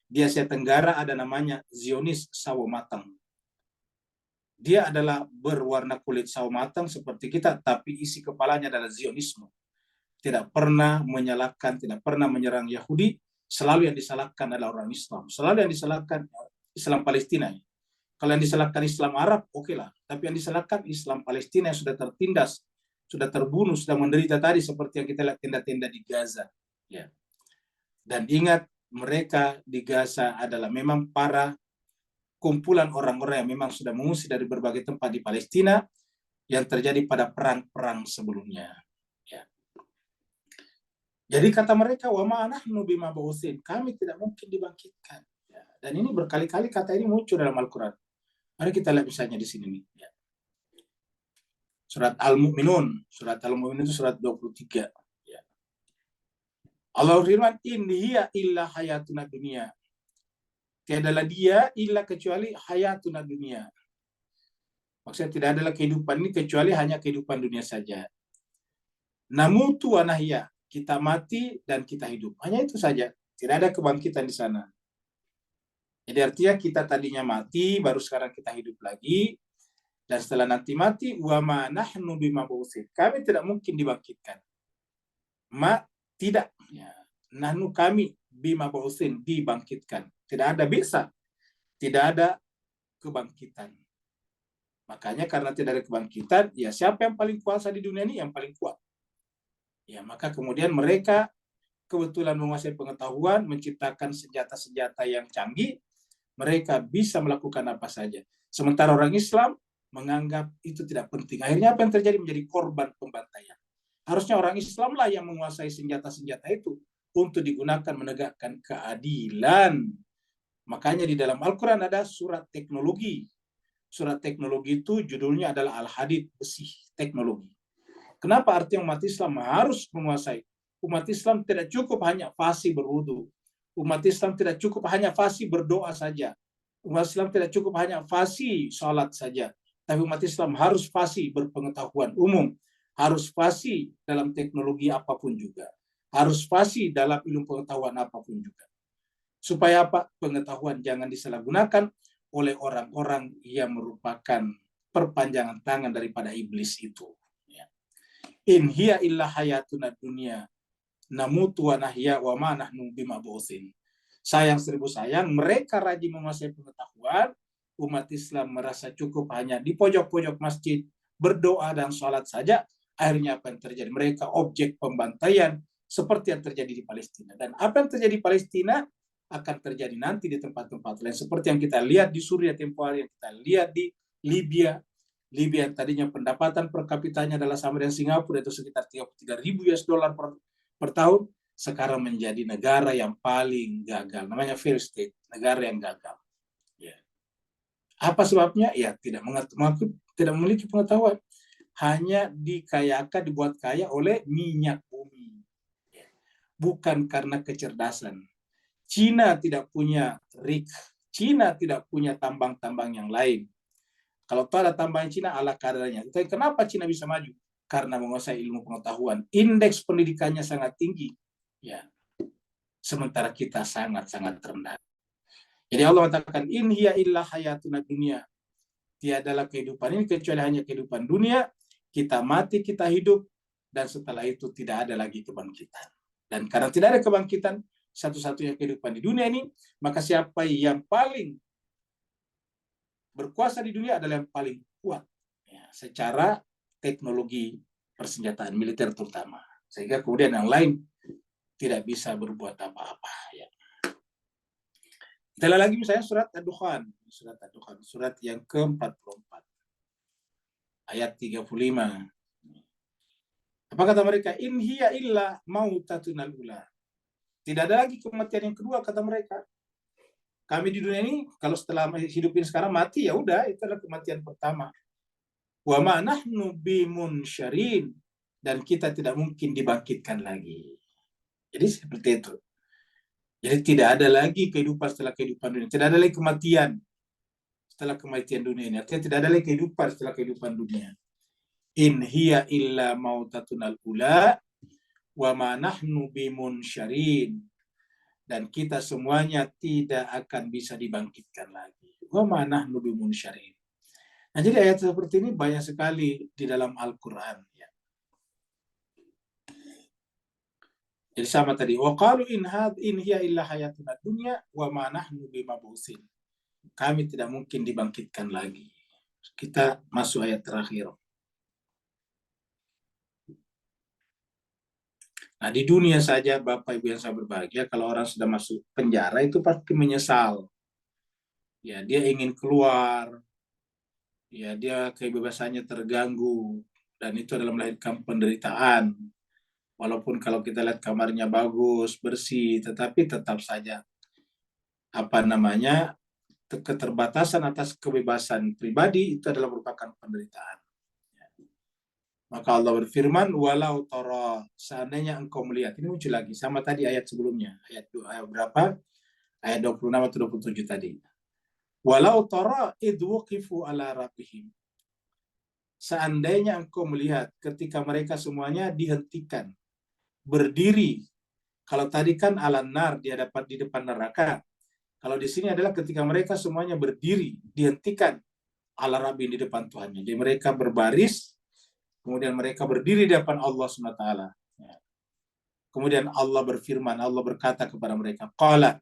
di Asia Tenggara ada namanya Zionis sawo matang. Dia adalah berwarna kulit sawo matang seperti kita, tapi isi kepalanya adalah Zionisme. Tidak pernah menyalahkan, tidak pernah menyerang Yahudi, selalu yang disalahkan adalah orang Islam. Selalu yang disalahkan Islam Palestina. Kalau yang disalahkan Islam Arab, oke lah. Tapi yang disalahkan Islam Palestina yang sudah tertindas, sudah terbunuh, sudah menderita tadi seperti yang kita lihat tenda-tenda di Gaza. Ya. Dan ingat, mereka di Gaza adalah memang para kumpulan orang-orang yang memang sudah mengungsi dari berbagai tempat di Palestina yang terjadi pada perang-perang sebelumnya. Ya. Jadi kata mereka, wa ma nahnu bima ba'utsin, kami tidak mungkin dibangkitkan. Ya. Dan ini berkali-kali kata ini muncul dalam Al-Quran. Mari kita lihat misalnya di sini nih. Ya. Surat Al-Mu'minun. Surat Al-Mu'minun itu surat 23. Ya. Allah firman, in hiya illa hayatuna dunia. Tiadalah dia illa kecuali hayatuna dunia. Maksudnya tidak adalah kehidupan ini kecuali hanya kehidupan dunia saja. Namutu wa nahya. Kita mati dan kita hidup. Hanya itu saja. Tidak ada kebangkitan di sana. Jadi artinya kita tadinya mati, baru sekarang kita hidup lagi. Dan setelah nanti mati, wa ma nahnu bima ba'utsin. Kami tidak mungkin dibangkitkan. Tidak. Ya. Nahnu kami bima ba'utsin, dibangkitkan. Tidak ada bisa. Tidak ada kebangkitan. Makanya karena tidak ada kebangkitan, ya siapa yang paling kuasa di dunia ini? Yang paling kuat. Ya, maka kemudian mereka kebetulan menguasai pengetahuan, menciptakan senjata-senjata yang canggih, mereka bisa melakukan apa saja. Sementara orang Islam menganggap itu tidak penting. Akhirnya apa yang terjadi? Menjadi korban pembantaian. Harusnya orang Islamlah yang menguasai senjata-senjata itu untuk digunakan menegakkan keadilan. Makanya di dalam Al-Quran ada surat teknologi. Surat teknologi itu judulnya adalah Al-Hadid, besi teknologi. Kenapa artinya umat Islam harus menguasai? Umat Islam tidak cukup hanya fasih berwudu. Umat Islam tidak cukup hanya fasih berdoa saja. Umat Islam tidak cukup hanya fasih sholat saja. Tapi umat Islam harus fasih berpengetahuan umum. Harus fasih dalam teknologi apapun juga. Harus fasih dalam ilmu pengetahuan apapun juga. Supaya apa? Pengetahuan jangan disalahgunakan oleh orang-orang yang merupakan perpanjangan tangan daripada iblis itu. In hiya illa hayatuna dunia. Namutu wa nahya wa ma nahnu bima ba'utsin. Sayang seribu sayang, mereka rajin menguasai pengetahuan, umat Islam merasa cukup hanya di pojok-pojok masjid, berdoa dan sholat saja. Akhirnya apa yang terjadi? Mereka objek pembantaian seperti yang terjadi di Palestina. Dan apa yang terjadi di Palestina akan terjadi nanti di tempat-tempat lain. Seperti yang kita lihat di Suriah tempoh hari, yang kita lihat di Libya. Libya yang tadinya pendapatan per kapitanya adalah sama dengan Singapura, itu sekitar 33.000 US dollar per tahun, sekarang menjadi negara yang paling gagal. Namanya failed state, negara yang gagal. Ya. Apa sebabnya? Ya tidak memiliki pengetahuan. Hanya dikayakan, dibuat kaya oleh minyak bumi. Ya. Bukan karena kecerdasan. Cina tidak punya rig, Cina tidak punya tambang-tambang yang lain. Kalau ada tambang Cina ala kadarnya. Tapi kenapa Cina bisa maju? Karena menguasai ilmu pengetahuan. Indeks pendidikannya sangat tinggi. Ya. Sementara kita sangat-sangat rendah. Jadi Allah mengatakan, in hiya illa hayatuna dunia. Tiadalah kehidupan ini kecuali hanya kehidupan dunia. Kita mati, kita hidup. Dan setelah itu tidak ada lagi kebangkitan. Dan karena tidak ada kebangkitan, satu-satunya kehidupan di dunia ini, maka siapa yang paling berkuasa di dunia adalah yang paling kuat ya, secara teknologi persenjataan militer terutama, sehingga kemudian yang lain tidak bisa berbuat apa-apa ya. Kita lihat lagi misalnya surat Ad-Dukhan, surat yang ke-44 ayat 35. Apa kata mereka? In hiya illa mautatunal ula. Tidak ada lagi kematian yang kedua, kata mereka. Kami di dunia ini, kalau setelah hidupin sekarang mati, ya udah, itu adalah kematian pertama. Wa ma nahnu bimunsyarin, dan kita tidak mungkin dibangkitkan lagi. Jadi seperti itu. Jadi tidak ada lagi kehidupan setelah kehidupan dunia. Tidak ada lagi kematian setelah kematian dunia ini. Artinya tidak ada lagi kehidupan setelah kehidupan dunia. In hiya illa mautatunal ula wa ma nahnu bimunsyarin. Dan kita semuanya tidak akan bisa dibangkitkan lagi. Wa ma nahnu bimunsyarin. Nah, jadi ayat seperti ini banyak sekali di dalam Al-Quran. Ya. Jadi sama tadi. Wa qalu in hiya illa hayatuna dunya wa ma nahnu bimab'utsin. Kami tidak mungkin dibangkitkan lagi. Kita masuk ayat terakhir. Nah, di dunia saja Bapak Ibu yang saya berbahagia, kalau orang sudah masuk penjara itu pasti menyesal. Ya, dia ingin keluar. Ya, dia kebebasannya terganggu dan itu adalah melahirkan penderitaan. Walaupun kalau kita lihat kamarnya bagus, bersih, tetapi tetap saja keterbatasan atas kebebasan pribadi itu adalah merupakan penderitaan. Maka Allah berfirman, walau tara, seandainya engkau melihat. Ini muncul lagi sama tadi ayat sebelumnya. Ayat berapa? Ayat 26 atau 27 tadi. Walau tara idh wuqifu ala rabbihim. Seandainya engkau melihat ketika mereka semuanya dihentikan, berdiri. Kalau tadi kan ala nar, dia dapat di depan neraka. Kalau di sini adalah ketika mereka semuanya berdiri, dihentikan ala rabbihim di depan Tuhannya. Jadi mereka berbaris, kemudian mereka berdiri di depan Allah SWT. Kemudian Allah berfirman, Allah berkata kepada mereka, qala.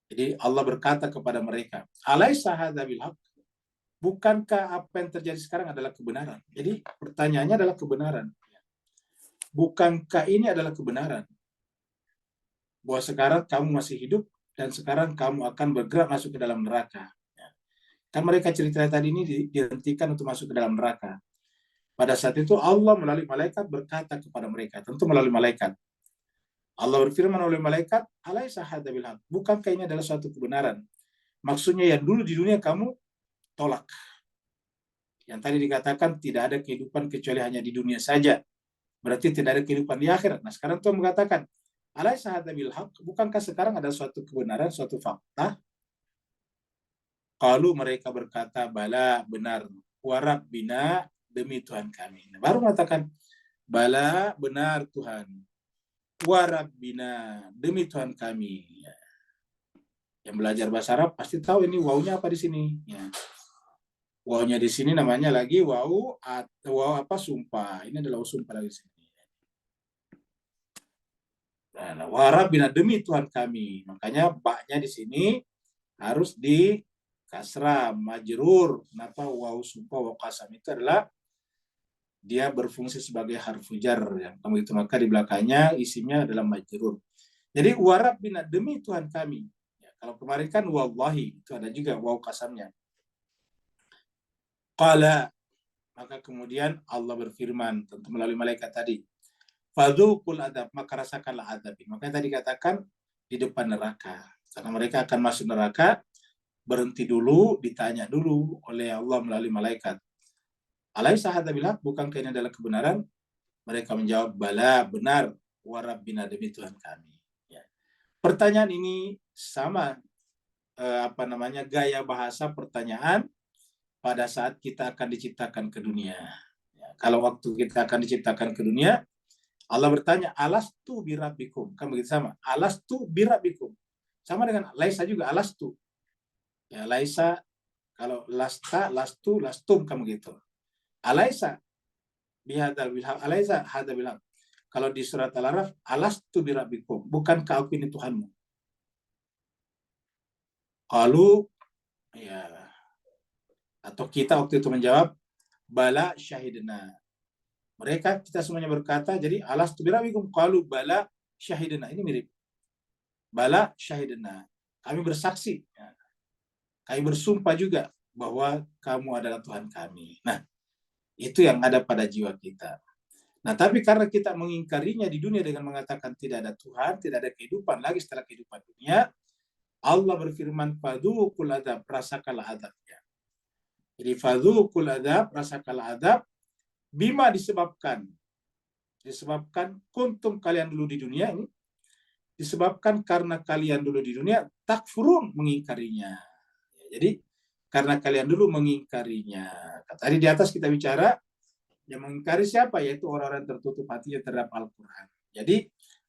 Jadi Allah berkata kepada mereka, alaisa hadza bil haqq? Bukankah apa yang terjadi sekarang adalah kebenaran? Jadi pertanyaannya adalah kebenaran. Bukankah ini adalah kebenaran? Bahwa sekarang kamu masih hidup dan sekarang kamu akan bergerak masuk ke dalam neraka. Kan mereka cerita tadi ini dihentikan untuk masuk ke dalam neraka. Pada saat itu Allah melalui malaikat berkata kepada mereka, tentu melalui malaikat. Allah berfirman oleh malaikat, alaisa hadza bil haqq? Bukankah ini adalah suatu kebenaran? Maksudnya yang dulu di dunia kamu tolak. Yang tadi dikatakan tidak ada kehidupan kecuali hanya di dunia saja. Berarti tidak ada kehidupan di akhirat. Nah, sekarang Tuhan mengatakan, alaisa hadza bil haqq? Bukankah sekarang ada suatu kebenaran, suatu fakta? Qalu, mereka berkata, bala, benar. Wa rabbina, demi Tuhan kami. Nah, baru mengatakan, bala, benar Tuhan. Wa rabbina, demi Tuhan kami. Ya. Yang belajar bahasa Arab pasti tahu ini wawunya apa di sini. Ya. Wawunya di sini namanya lagi wawu apa sumpah. Ini adalah sumpah lagi di sini. Nah, wa rabbina, demi Tuhan kami. Makanya baknya di sini harus di kasrah majrur. Kenapa wawu sumpah wa qasam itu adalah dia berfungsi sebagai harfu jar, yang itu maka di belakangnya isinya adalah majrur. Jadi wa rabbina, demi Tuhan kami. Ya, kalau kemarin kan wallahi itu ada juga waw qasamnya. Qala, maka kemudian Allah berfirman tentu melalui malaikat tadi. Fadzuqul adab, maka rasakanlah adab. Makanya tadi katakan di depan neraka. Karena mereka akan masuk neraka, berhenti dulu, ditanya dulu oleh Allah melalui malaikat. Alaisa hadza bil haqq? Bukankah ini adalah kebenaran? Mereka menjawab, bala, benar. Wa rabbina, demi Tuhan kami. Ya. Pertanyaan ini sama gaya bahasa pertanyaan pada saat kita akan diciptakan ke dunia. Ya. Kalau waktu kita akan diciptakan ke dunia, Allah bertanya, alastu birabbikum? Kan begitu sama. Alastu birabbikum? Sama dengan laisa juga, alastu. Ya, laisa, kalau lasta, lastu, lastum, kan begitu. Alaisa bihadzal bilhaq, alaisa hadzal bilhaq. Kalau di surat Al-Araf, alastu birabbikum? Bukankah aku ini Tuhanmu? Qalu, ya, atau kita waktu itu menjawab, bala syahidna. Mereka, kita semuanya berkata, jadi alastu birabbikum? Qalu bala syahidna. Ini mirip. Bala syahidna. Kami bersaksi. Ya. Kami bersumpah juga bahwa kamu adalah Tuhan kami. Nah, itu yang ada pada jiwa kita. Nah, tapi karena kita mengingkarinya di dunia dengan mengatakan tidak ada Tuhan, tidak ada kehidupan lagi setelah kehidupan dunia, Allah berfirman, fadzuqul adzab, rasakanlah azabnya. Jadi fadzuqul adzab, rasakanlah azab, bima disebabkan kuntum kalian dulu di dunia ini, disebabkan karena kalian dulu di dunia takfurun, mengingkarinya. Jadi karena kalian dulu mengingkarinya. Tadi di atas kita bicara yang mengingkari siapa, yaitu orang-orang tertutup hatinya terhadap Al-Quran. Jadi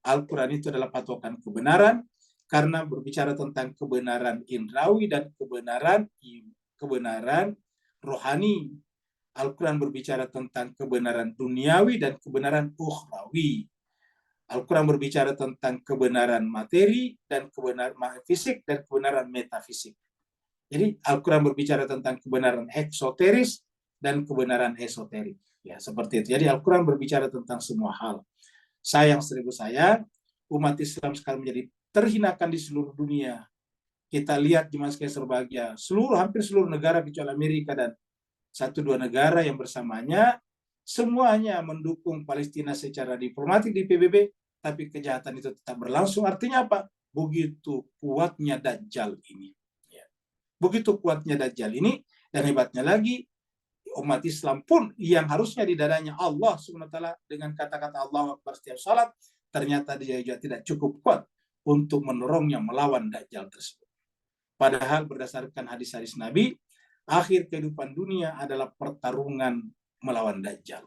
Al-Quran itu adalah patokan kebenaran karena berbicara tentang kebenaran indrawi dan kebenaran rohani. Al-Quran berbicara tentang kebenaran duniawi dan kebenaran ukhrawi. Al-Quran berbicara tentang kebenaran materi dan kebenaran fisik dan kebenaran metafisik. Jadi Al-Quran berbicara tentang kebenaran eksoteris dan kebenaran esoterik. Ya, seperti itu. Jadi Al-Quran berbicara tentang semua hal. Sayang seribu sayang, umat Islam sekarang menjadi terhinakan di seluruh dunia. Kita lihat di Mas Kaiser Bahagia, hampir seluruh negara kecuali Amerika dan 1-2 negara yang bersamanya, semuanya mendukung Palestina secara diplomatik di PBB, tapi kejahatan itu tetap berlangsung. Artinya apa? Begitu kuatnya Dajjal ini. Ya. Begitu kuatnya Dajjal ini, dan hebatnya lagi, umat Islam pun yang harusnya di dadanya Allah SWT dengan kata-kata Allah Akbar setiap salat, ternyata dia juga tidak cukup kuat untuk mendorongnya melawan Dajjal tersebut. Padahal berdasarkan hadis-hadis Nabi, akhir kehidupan dunia adalah pertarungan melawan Dajjal.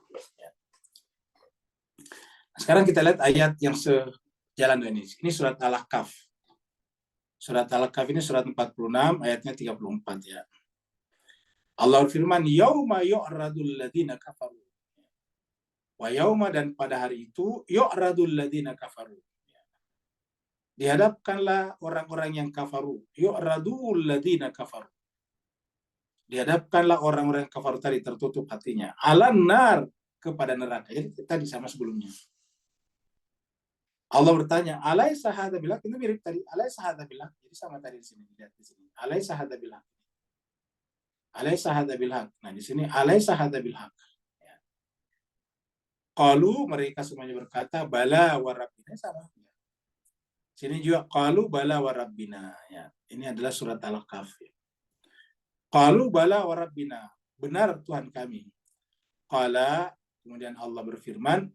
Sekarang kita lihat ayat yang sejalan dengan ini. Ini surat Al-Kahf. Surat Al-Kahf ini surat 46, ayatnya 34 ya. Allah berfirman, yauma yu'radul ladzina kafaru. Wa yauma, dan pada hari itu, yu'radul ladzina kafaru. Dihadapkanlah orang-orang yang kafaru. Yu'radul ladzina kafaru. Dihadapkanlah orang-orang yang kafar tadi, tertutup hatinya. Alan nar, kepada neraka. Jadi tadi sama sebelumnya. Allah bertanya, alaisa hadza bilhaq? Itu mirip tadi. Alaisa hadza bilhaq? Jadi sama tadi di sini. Lihat di sini. Alaisa hadza bilhaq? Alaisa hadza bilhaq? Nah, di sini alaisa hadza bilhaq? Ya. Qalu, mereka semuanya berkata, bala wa rabbina. Sama. Ya. Sini juga qalu bala wa rabbina. Ya. Ini adalah surat Al-Kahf. Ya. Qalu bala wa rabbina. Benar Tuhan kami. Qala, kemudian Allah berfirman,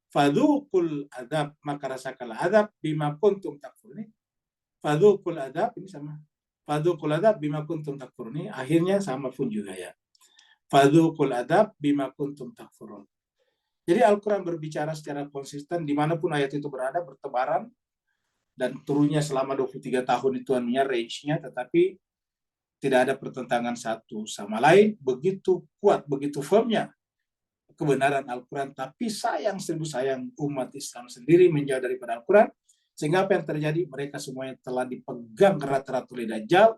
fadzuqul adzab, maka rasakanlah azab bima kuntum takfurun. Fadzuqul adzab, ini sama. Fadzuqul adzab bima kuntum takfurun. Akhirnya sama pun juga ya. Fadzuqul adzab bima kuntum takfurun. Jadi Al-Quran berbicara secara konsisten dimanapun ayat itu berada, bertebaran, dan turunnya selama 23 tahun itu range-nya, tetapi tidak ada pertentangan satu sama lain, begitu kuat, begitu firmnya kebenaran Al-Quran. Tapi sayang seribu sayang, umat Islam sendiri menjauh daripada Al-Quran, sehingga apa yang terjadi? Mereka semuanya telah dipegang erat-erat oleh Dajjal,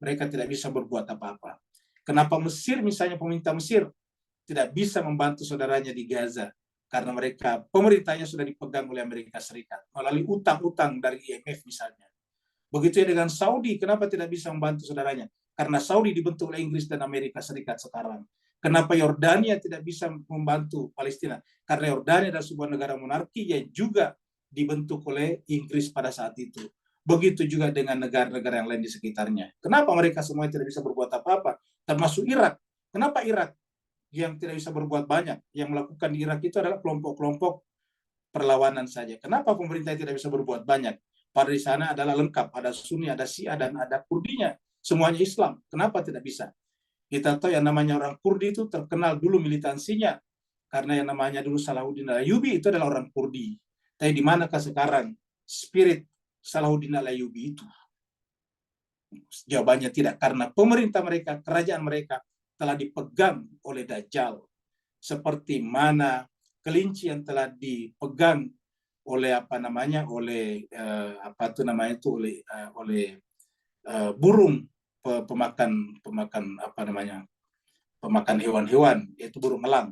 mereka tidak bisa berbuat apa-apa. Kenapa Mesir, misalnya pemerintah Mesir, tidak bisa membantu saudaranya di Gaza? Karena mereka, pemerintahnya sudah dipegang oleh Amerika Serikat, melalui utang-utang dari IMF misalnya. Begitu ya dengan Saudi, kenapa tidak bisa membantu saudaranya? Karena Saudi dibentuk oleh Inggris dan Amerika Serikat sekarang. Kenapa Yordania tidak bisa membantu Palestina? Karena Yordania adalah sebuah negara monarki yang juga dibentuk oleh Inggris pada saat itu. Begitu juga dengan negara-negara yang lain di sekitarnya. Kenapa mereka semua tidak bisa berbuat apa-apa? Termasuk Irak. Kenapa Irak yang tidak bisa berbuat banyak? Yang melakukan di Irak itu adalah kelompok-kelompok perlawanan saja. Kenapa pemerintah tidak bisa berbuat banyak? Pada di sana adalah lengkap, ada Sunni, ada Syiah, dan ada Kurdinya. Semuanya Islam. Kenapa tidak bisa? Kita tahu yang namanya orang Kurdi itu terkenal dulu militansinya. Karena yang namanya dulu Salahuddin Al-Ayyubi itu adalah orang Kurdi. Tapi di manakah sekarang spirit Salahuddin Al-Ayyubi itu? Jawabannya tidak. Karena pemerintah mereka, kerajaan mereka telah dipegang oleh Dajjal. Seperti mana kelinci yang telah dipegang oleh oleh burung pemakan hewan-hewan, yaitu burung elang.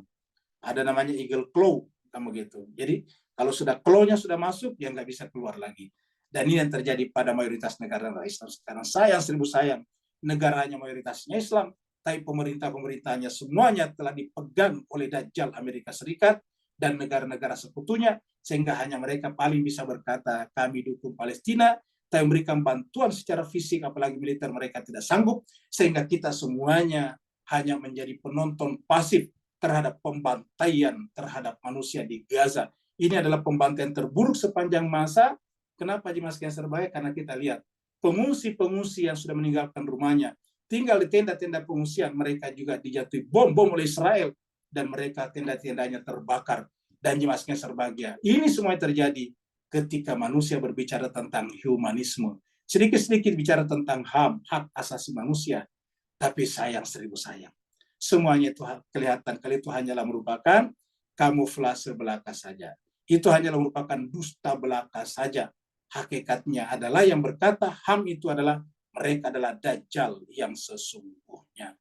Ada namanya eagle claw, begitu. Jadi kalau sudah claw-nya sudah masuk, ya nggak bisa keluar lagi. Dan ini yang terjadi pada mayoritas negara Islam sekarang. Sayang seribu sayang, negaranya mayoritasnya Islam, tapi pemerintah-pemerintahnya semuanya telah dipegang oleh Dajjal Amerika Serikat dan negara-negara sekutunya, sehingga hanya mereka paling bisa berkata, kami dukung Palestina, tapi memberikan bantuan secara fisik, apalagi militer mereka tidak sanggup, sehingga kita semuanya hanya menjadi penonton pasif terhadap pembantaian terhadap manusia di Gaza. Ini adalah pembantaian terburuk sepanjang masa. Kenapa jemaah sekalian serbaik? Karena kita lihat pengungsi-pengungsi yang sudah meninggalkan rumahnya, tinggal di tenda-tenda pengungsian, mereka juga dijatuhi bom oleh Israel, dan mereka tenda-tendanya terbakar. Dan jemaah sekalian serbahagia, ini semua terjadi ketika manusia berbicara tentang humanisme. Sedikit-sedikit bicara tentang HAM, hak asasi manusia, tapi sayang seribu sayang. Semuanya itu kelihatan, kali itu hanyalah merupakan kamuflase belaka saja. Itu hanyalah merupakan dusta belaka saja. Hakikatnya adalah yang berkata HAM itu adalah mereka adalah Dajjal yang sesungguhnya.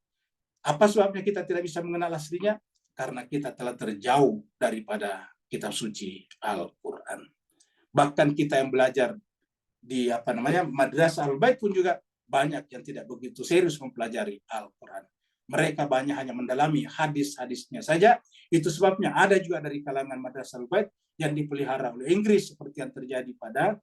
Apa sebabnya kita tidak bisa mengenal aslinya? Karena kita telah terjauh daripada kitab suci Al-Quran. Bahkan kita yang belajar di Madrasah Al-Bait pun juga banyak yang tidak begitu serius mempelajari Al-Quran. Mereka banyak hanya mendalami hadis-hadisnya saja. Itu sebabnya ada juga dari kalangan Madrasah Al-Bait yang dipelihara oleh Inggris, seperti yang terjadi pada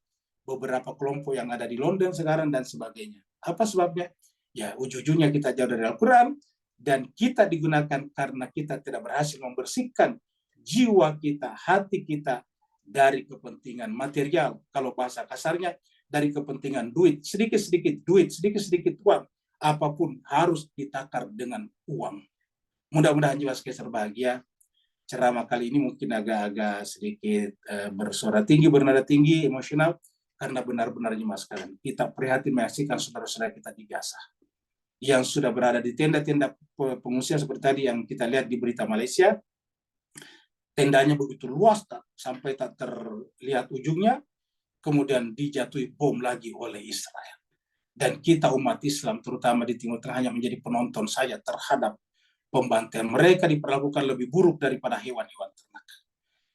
beberapa kelompok yang ada di London sekarang dan sebagainya. Apa sebabnya? Ya, ujung-ujungnya kita jauh dari Al-Quran, dan kita digunakan karena kita tidak berhasil membersihkan jiwa kita, hati kita dari kepentingan material. Kalau bahasa kasarnya, dari kepentingan duit, sedikit-sedikit duit, sedikit-sedikit uang, apapun harus ditakar dengan uang. Mudah-mudahan jiwa sekalian berbahagia. Ceramah kali ini mungkin agak-agak sedikit bersuara tinggi, bernada tinggi, emosional, karena benar-benar jemaah sekalian, kita prihatin menyaksikan saudara-saudara kita di Gaza yang sudah berada di tenda-tenda pengungsian seperti tadi yang kita lihat di berita Malaysia. Tendanya begitu luas sampai tak terlihat ujungnya, kemudian dijatuhi bom lagi oleh Israel. Dan kita umat Islam, terutama di Timur Tengah, hanya menjadi penonton saja terhadap pembantaian. Mereka diperlakukan lebih buruk daripada hewan-hewan ternak.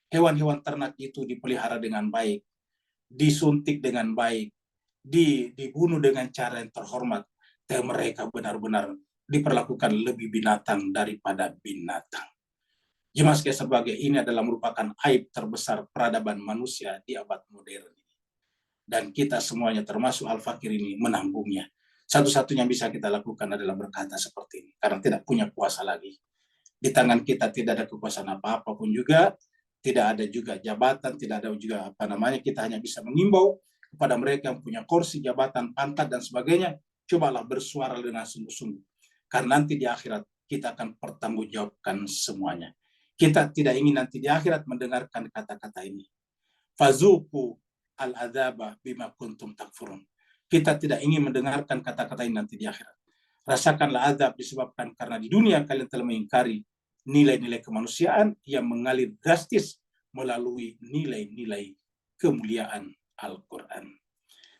Hewan-hewan ternak itu dipelihara dengan baik, disuntik dengan baik, dibunuh dengan cara yang terhormat. Dan mereka benar-benar diperlakukan lebih binatang daripada binatang. Jemaah sekalian sebagai ini adalah merupakan aib terbesar peradaban manusia di abad modern ini. Dan kita semuanya termasuk Al-Fakir ini menanggungnya. Satu-satunya yang bisa kita lakukan adalah berkata seperti ini, karena tidak punya kuasa lagi. Di tangan kita tidak ada kekuasaan apa-apa pun juga, tidak ada juga jabatan, tidak ada juga kita hanya bisa mengimbau kepada mereka yang punya kursi, jabatan, pangkat dan sebagainya. Cobalah bersuara dengan sungguh-sungguh, karena nanti di akhirat kita akan pertanggungjawabkan semuanya. Kita tidak ingin nanti di akhirat mendengarkan kata-kata ini. Fazuku al-adzaba bima kuntum takfurun. Kita tidak ingin mendengarkan kata-kata ini nanti di akhirat. Rasakanlah azab disebabkan karena di dunia kalian telah mengingkari nilai-nilai kemanusiaan yang mengalir drastis melalui nilai-nilai kemuliaan Al-Quran.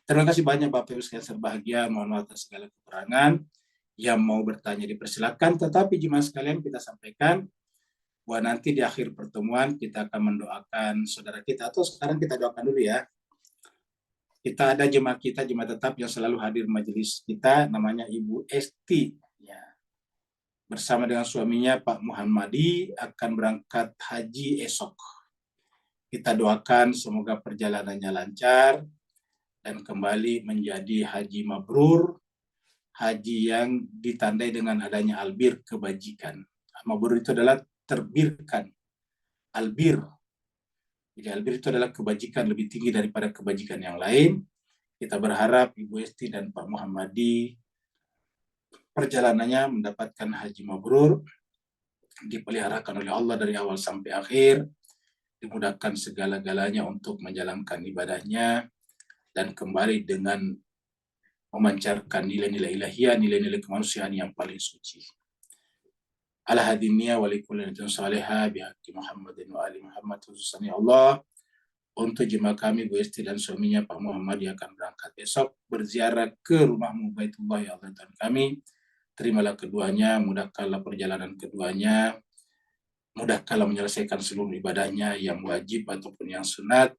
Terima kasih banyak Bapak Ibu sekalian berbahagia. Mohon maaf atas segala kekurangan. Yang mau bertanya dipersilakan, tetapi jemaah sekalian kita sampaikan bahwa nanti di akhir pertemuan kita akan mendoakan saudara kita, atau sekarang kita doakan dulu ya. Kita ada jemaah kita, jemaah tetap yang selalu hadir majelis kita, namanya Ibu Esti. Ya. Bersama dengan suaminya Pak Muhammadi akan berangkat haji esok. Kita doakan semoga perjalanannya lancar dan kembali menjadi haji mabrur, haji yang ditandai dengan adanya albir, kebajikan. Mabrur itu adalah terbirkan. Albir. Jadi albir itu adalah kebajikan lebih tinggi daripada kebajikan yang lain. Kita berharap Ibu Esti dan Pak Muhammadi perjalanannya mendapatkan haji mabrur, dipeliharakan oleh Allah dari awal sampai akhir, dimudahkan segala-galanya untuk menjalankan ibadahnya, dan kembali dengan memancarkan nilai-nilai ilahiyah, nilai-nilai kemanusiaan yang paling suci. Ala hadiniya wa likulli niyatin salihah bihaqqi Muhammadin wa ali Muhammad, khususan ya Allah untuk jemaah kami Bu Esti dan suaminya Pak Muhammad yang akan berangkat besok berziarah ke rumahmu Baitullah ya Allah Tuhan kami. Terimalah keduanya, mudahkanlah perjalanan keduanya, mudahkanlah menyelesaikan seluruh ibadahnya yang wajib ataupun yang sunat,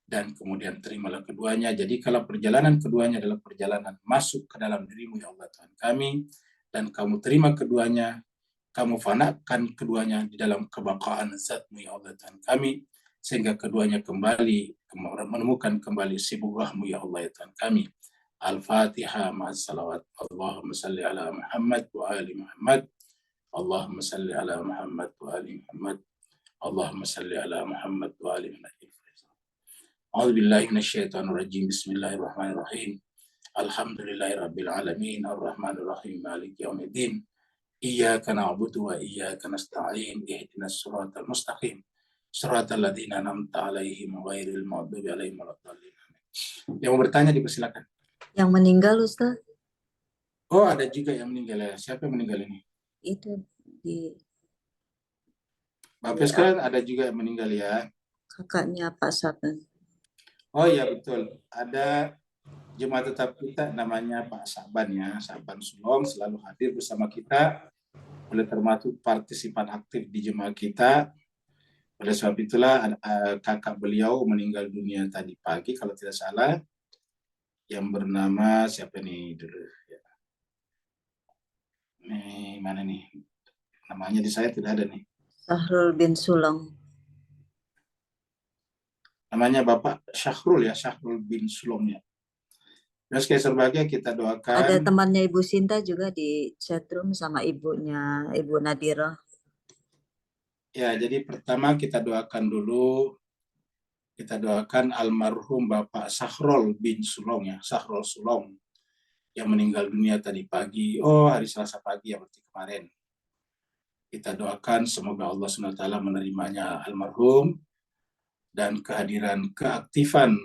dan kemudian terimalah keduanya. Jadi kalau perjalanan keduanya adalah perjalanan masuk ke dalam dirimu ya Allah Tuhan kami, dan kamu terima keduanya, kamu fanakan keduanya di dalam kebakaan zatmu ya Allah Tuhan kami, sehingga keduanya kembali menemukan kembali sibughahmu ya Allah ya Tuhan kami. Al-Fatihah ma'as salawat. Allahumma salli ala Muhammad wa ali Muhammad. Allahumma salli ala Muhammad wa ali Muhammad. Allahumma salli ala Muhammad wa ali Muhammad. A'udzubillahi minasyaitonirrajim. Bismillahirrahmanirrahim. Alhamdulillahirabbil alamin arrahmanir rahim maliki yaumiddin. Iyyaka na'budu wa iyyaka nasta'in. Ihdinas siratal mustaqim. Siratal ladzina an'amta 'alaihim ghairil maghdubi 'alaihim waladdallin. Yang mau bertanya dipersilakan. Yang meninggal Ustaz, Oh, ada juga yang meninggal ya. Siapa yang meninggal ini? itu di Bapak sekalian ada juga yang meninggal ya. kakaknya Pak Saban. Oh iya betul. Ada jemaat tetap kita namanya Pak Saban ya. Saban Sulong selalu hadir bersama kita. Oleh termasuk partisipan aktif di jemaat kita. Oleh sebab itulah kakak beliau meninggal dunia tadi pagi kalau tidak salah. Yang bernama siapa nih dulu ya. Nih mana nih? Namanya di saya tidak ada nih. Sahrul bin Sulong. Namanya Bapak Syahrul ya, Syahrul bin Sulong ya. Terus kayak sebagai kita doakan. Ada temannya Ibu Sinta juga di chatroom sama ibunya, Ibu Nadira. Ya, jadi pertama kita doakan dulu. Kita doakan almarhum Bapak Sahrul bin Sulong ya, Sahrul Sulong yang meninggal dunia tadi pagi. Oh, hari Selasa pagi ya, berarti kemarin. Kita doakan semoga Allah SWT menerimanya almarhum dan kehadiran keaktifan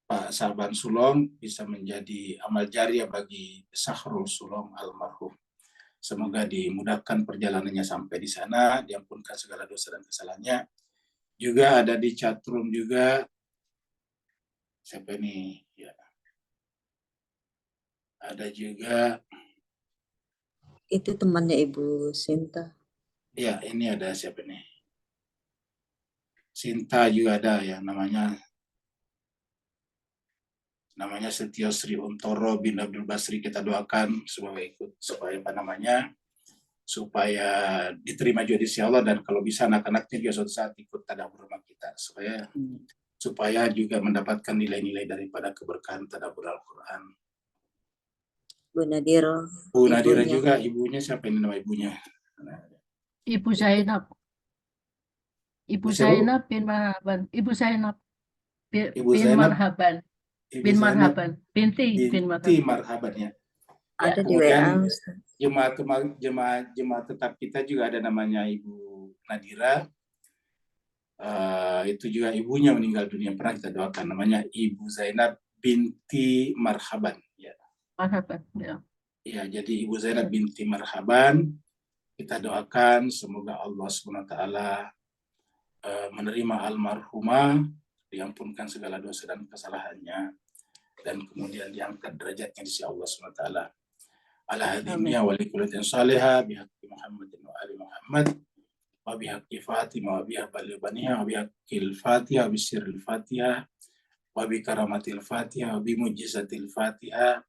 Pak Saban Sulong bisa menjadi amal jariah bagi Sahrul Sulong almarhum. Semoga dimudahkan perjalanannya sampai di sana, diampunkan segala dosa dan kesalahannya. Juga ada di chatroom juga siapa ini? Ya. Ada juga. Itu temannya Ibu Sinta. Ya, ini ada siapa nih? Sinta juga ada ya, namanya Setio Sri Untoro bin Abdul Basri. Kita doakan supaya apa namanya? Supaya diterima juga di sisi Allah, dan kalau bisa anak-anaknya juga suatu saat ikut tadabbur rumah kita supaya juga mendapatkan nilai-nilai daripada keberkahan tadabbur Al-Qur'an. Bu Nadira. Bu Nadira juga, ibunya siapa ini nama ibunya? Ibu Zainab. Ibu Zainab bin Marhaban. Ibu Zainab bin Marhaban. Bin Marhaban. Binti Marhaban ya. Ada di WA. Jemaat tetap kita juga ada namanya Ibu Nadira. Itu juga ibunya meninggal dunia, pernah kita doakan, namanya Ibu Zainab binti Marhaban ya. Marhaban ya. Ya, jadi Ibu Zainab binti Marhaban, kita doakan semoga Allah SWT menerima almarhumah, diampunkan segala dosa dan kesalahannya, dan kemudian diangkat derajatnya di sisi Allah SWT. Ala hadiniya wa likulatin salihah bihaqqi Muhammadin wa ali Muhammad wa bihaqqi Fatimah wa bihaqqi baniha wa bihaqqil Fatihah wa bisirril Fatihah wa bikaramatil Fatihah wa bimujizatil Fatihah,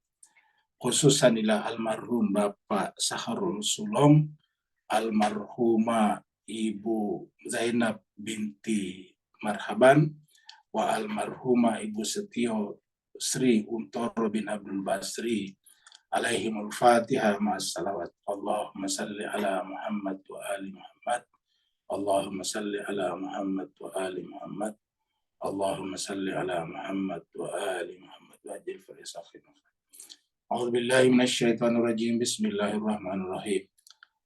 khususan ila almarhum Bapak Sahrul Sulong, almarhumah Ibu Zainab binti Marhaban, wa almarhumah Ibu Setio Sri Untoro bin Abdul Basri, alaihimul Fatihah ma'as salawat. Allahumma salli ala Muhammad wa ali Muhammad. Allahumma salli ala Muhammad wa ali Muhammad. Allahumma salli ala Muhammad wa ali Muhammad wa ajil farisakhin. A'udzu billahi minasyaitonir rajim. Bismillahirrahmanirrahim.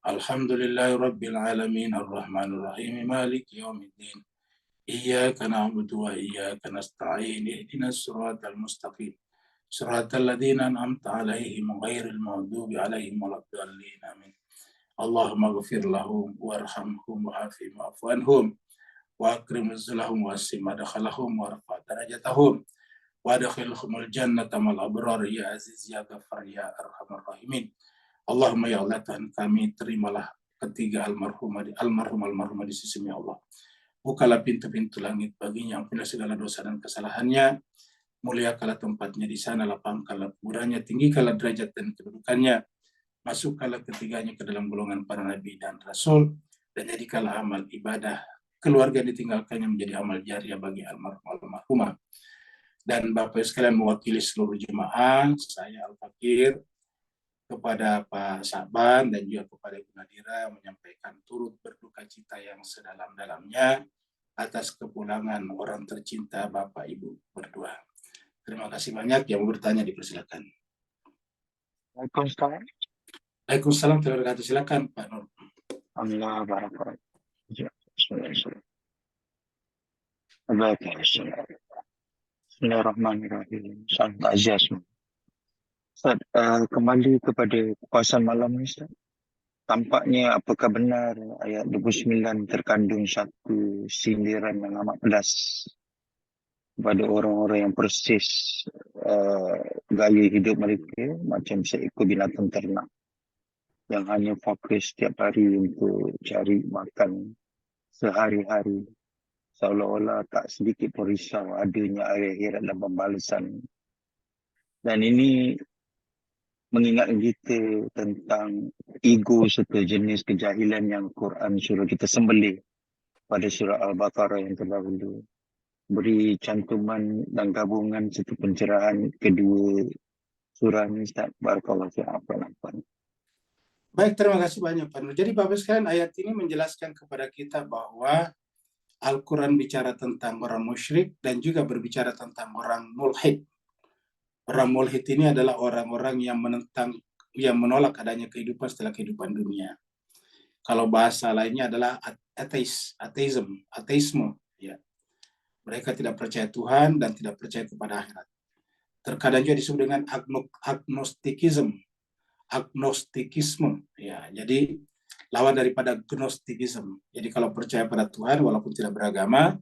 Alhamdulillahi rabbil alamin arrahmanir rahim maliki yaumiddin. Iyyaka na'budu wa iyyaka nasta'in. Ihdinas siratal mustaqim. Siratal ladzina an'amta 'alaihim ghairil maghdubi 'alaihim waladdallin. Amin. Allahumma ighfir lahum warhamhum wa'afihim wa'fu anhum wa akrim nuzulahum wa asim madkhalahum warfa darajatahum wa adkhilhumul jannata mal abrar ya aziz ya ghafar ya arhamar rahimin. Allahumma ya Allah, Tuhan kami, terimalah ketiga almarhumah di sisi-Mu ya Allah. Bukalah pintu-pintu langit baginya, ampunilah segala dosa dan kesalahannya, muliakanlah tempatnya di sana, lapangkanlah kuburannya, tinggikanlah derajat dan kedudukannya, masukkanlah ketiganya ke dalam golongan para nabi dan rasul, dan jadikanlah amal ibadah keluarga ditinggalkannya menjadi amal jariah bagi almarhumah. Dan Bapak sekalian, mewakili seluruh jemaah, saya Al-Fakir, kepada Pak Saban dan juga kepada Ibu Nadira menyampaikan turut berduka cita yang sedalam-dalamnya atas kepulangan orang tercinta Bapak Ibu berdua. Terima kasih banyak. Yang mau bertanya dipersilakan. Waalaikumsalam. Waalaikumsalam warahmatullahi wabarakatuh. Silakan Pak Nur. Allah barakatuh. Ya, Bismillahirrahmanirrahim. Salam takziah semua. Ustaz, kembali kepada kupasan malam ni, Ustaz. Tampaknya apakah benar ayat 29 terkandung satu sindiran yang amat pedas kepada orang-orang yang persis gaya hidup mereka macam seekor binatang ternak yang hanya fokus setiap hari untuk cari makan sehari-hari, seolah-olah tak sedikit pun risau adanya akhirat dan pembalasan. Dan ini mengingatkan kita tentang ego serta jenis kejahilan yang Quran suruh kita sembelih pada surah Al-Baqarah yang terdahulu. Beri cantuman dan gabungan serta pencerahan kedua surah ini, Ustaz. Barakallahu fiikum. Baik, terima kasih banyak Pak Nur. Jadi Bapak sekalian, ayat ini menjelaskan kepada kita bahwa Al-Quran bicara tentang orang musyrik dan juga berbicara tentang orang mulhid. Orang mulhid ini adalah orang-orang yang menolak adanya kehidupan setelah kehidupan dunia. Kalau bahasa lainnya adalah ateisme. Ya. Mereka tidak percaya Tuhan dan tidak percaya kepada akhirat. Terkadang juga disebut dengan agnostikisme. Ya, jadi lawan daripada gnostikisme. Jadi kalau percaya pada Tuhan walaupun tidak beragama,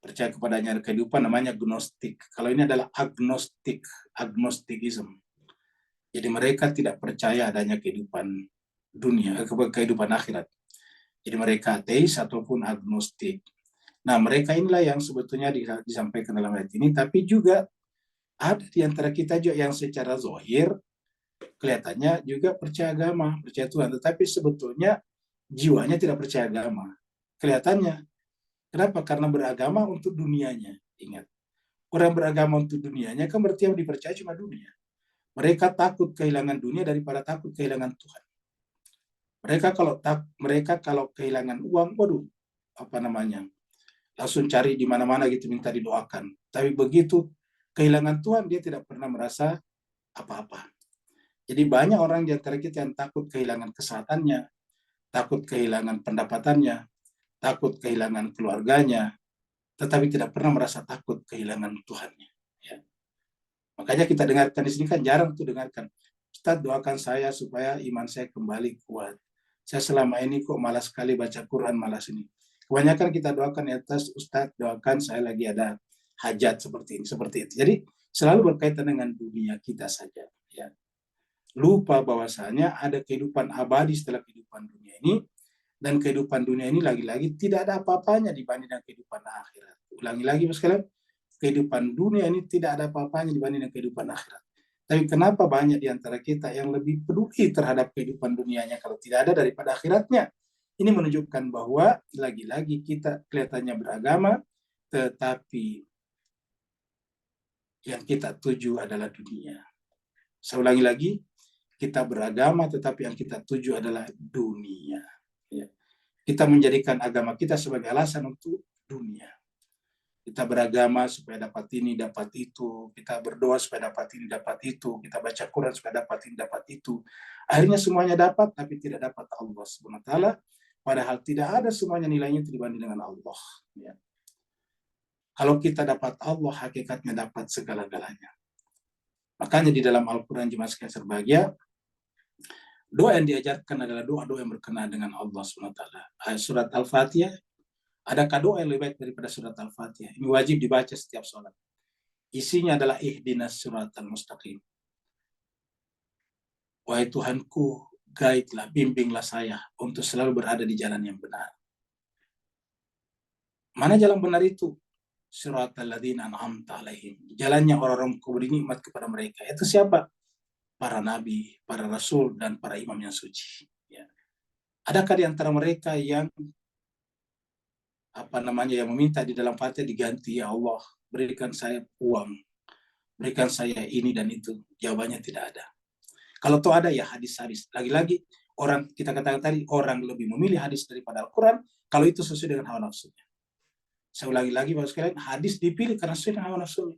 percaya kepadanya kehidupan, namanya gnostik. Kalau ini adalah agnostikisme. Jadi mereka tidak percaya adanya kehidupan dunia, kehidupan akhirat. Jadi mereka ateis ataupun agnostik. Nah, mereka inilah yang sebetulnya disampaikan dalam ayat ini, tapi juga ada di antara kita juga yang secara zahir kelihatannya juga percaya agama, percaya Tuhan, tetapi sebetulnya jiwanya tidak percaya agama. Kelihatannya. Kenapa? Karena beragama untuk dunianya. Ingat, orang beragama untuk dunianya kan berarti yang dipercaya cuma dunia. Mereka takut kehilangan dunia daripada takut kehilangan Tuhan. Mereka kalau kehilangan uang, waduh, langsung cari di mana-mana gitu minta didoakan. Tapi begitu kehilangan Tuhan, dia tidak pernah merasa apa-apa. Jadi banyak orang di antara kita yang takut kehilangan kesehatannya, takut kehilangan pendapatannya, takut kehilangan keluarganya, tetapi tidak pernah merasa takut kehilangan Tuhannya. Ya. Makanya kita dengarkan di sini kan jarang tuh dengarkan, Ustaz doakan saya supaya iman saya kembali kuat. Saya selama ini kok malas sekali baca Quran, malas ini. Kebanyakan kita doakan ya Ustaz doakan saya lagi ada hajat seperti itu. Jadi selalu berkaitan dengan dunia kita saja. Ya. Lupa bahwasanya ada kehidupan abadi setelah kehidupan dunia ini. Dan kehidupan dunia ini lagi-lagi tidak ada apa-apanya dibanding dengan kehidupan akhirat. Ulangi lagi sekalian, kehidupan dunia ini tidak ada apa-apanya dibanding dengan kehidupan akhirat. Tapi kenapa banyak di antara kita yang lebih peduli terhadap kehidupan dunianya kalau tidak ada daripada akhiratnya? Ini menunjukkan bahwa lagi-lagi kita kelihatannya beragama, tetapi yang kita tuju adalah dunia. Saya ulangi lagi, kita beragama tetapi yang kita tuju adalah dunia. Ya. Kita menjadikan agama kita sebagai alasan untuk dunia. Kita beragama supaya dapat ini, dapat itu. Kita berdoa supaya dapat ini, dapat itu. Kita baca Quran supaya dapat ini, dapat itu. Akhirnya semuanya dapat, tapi tidak dapat Allah SWT. Padahal tidak ada semuanya nilainya dibanding dengan Allah. Ya. Kalau kita dapat Allah, hakikatnya dapat segala-galanya. Makanya di dalam Al-Quran jemaah sekalian berbahagia, doa yang diajarkan adalah doa-doa yang berkenaan dengan Allah SWT. Surat Al-Fatihah, adakah doa yang lebih baik daripada surat Al-Fatihah? Ini wajib dibaca setiap sholat. Isinya adalah ihdinas siratal mustaqim. Wahai Tuhanku, guide-lah, bimbinglah saya untuk selalu berada di jalan yang benar. Mana jalan benar itu? Siratal ladzina an'amta alaihim. Jalannya orang-orang kau beri nikmat kepada mereka. Itu siapa? Para nabi, para rasul, dan para imam yang suci. Ya. Adakah di antara mereka yang yang meminta di dalam Fatihah diganti, ya Allah, berikan saya uang, berikan saya ini dan itu? Jawabannya tidak ada. Kalau itu ada ya hadis-hadis. Lagi-lagi orang kita katakan tadi orang lebih memilih hadis daripada Al-Quran kalau itu sesuai dengan hawa nafsunya. Saya ulangi lagi Bapak sekalian, hadis dipilih karena sesuai dengan hawa nafsunya.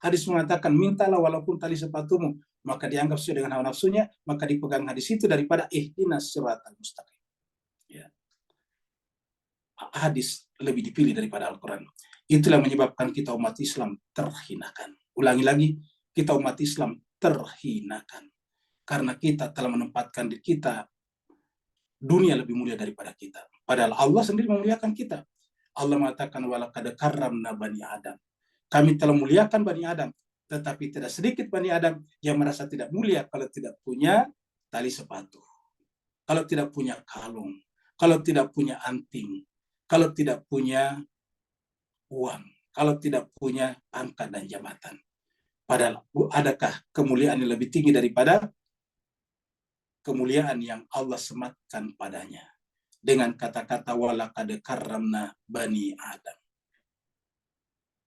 Hadis mengatakan mintalah walaupun tali sepatumu, maka dianggap sesuai dengan hawa nafsunya, maka dipegang hadis itu daripada ihdinas siratal mustaqim. Ya. Hadis lebih dipilih daripada Al-Quran. Itulah menyebabkan kita umat Islam terhinakan. Ulangi lagi, kita umat Islam terhinakan. Karena kita telah menempatkan diri kita, dunia lebih mulia daripada kita. Padahal Allah sendiri memuliakan kita. Allah mengatakan, walaqad karramna bani Adam. Kami telah muliakan Bani Adam. Tetapi tidak sedikit Bani Adam yang merasa tidak mulia kalau tidak punya tali sepatu. Kalau tidak punya kalung. Kalau tidak punya anting. Kalau tidak punya uang. Kalau tidak punya pangkat dan jabatan. Padahal adakah kemuliaan yang lebih tinggi daripada kemuliaan yang Allah sematkan padanya? Dengan kata-kata walaqad karramna bani Adam.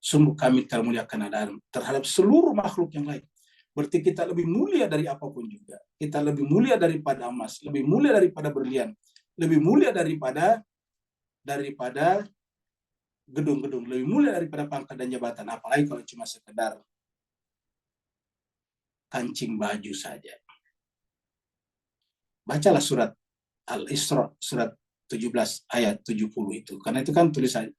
Sungguh kami telah muliakan Adam terhadap seluruh makhluk yang lain. Berarti kita lebih mulia dari apapun juga. Kita lebih mulia daripada emas, lebih mulia daripada berlian, lebih mulia daripada gedung-gedung, lebih mulia daripada pangkat dan jabatan. Apalagi kalau cuma sekedar kancing baju saja. Bacalah surat Al-Isra, surat 17 ayat 70 itu. Karena itu kan tulisan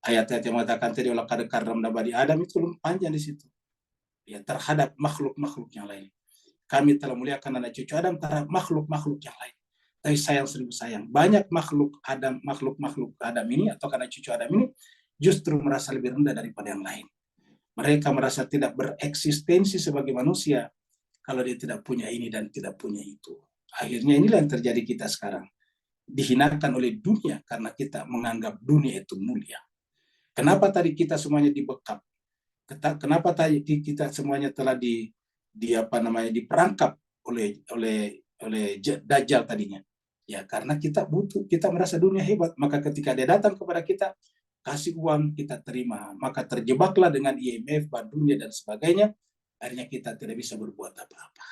ayat-ayat yang mengatakan tadi walaqad karramna bani Adam itu panjang di situ. Ya, terhadap makhluk-makhluk yang lain. Kami telah muliakan anak cucu Adam terhadap makhluk-makhluk yang lain. Tapi sayang seribu sayang, banyak makhluk Adam ini atau anak cucu Adam ini justru merasa lebih rendah daripada yang lain. Mereka merasa tidak bereksistensi sebagai manusia kalau dia tidak punya ini dan tidak punya itu. Akhirnya inilah yang terjadi kita sekarang. Dihinakan oleh dunia karena kita menganggap dunia itu mulia. Kenapa tadi kita semuanya dibekap? Kenapa tadi kita semuanya telah diperangkap oleh Dajjal tadinya? Ya karena kita merasa dunia hebat. Maka ketika dia datang kepada kita, kasih uang kita terima. Maka terjebaklah dengan IMF, Bank Dunia dan sebagainya. Akhirnya kita tidak bisa berbuat apa-apa.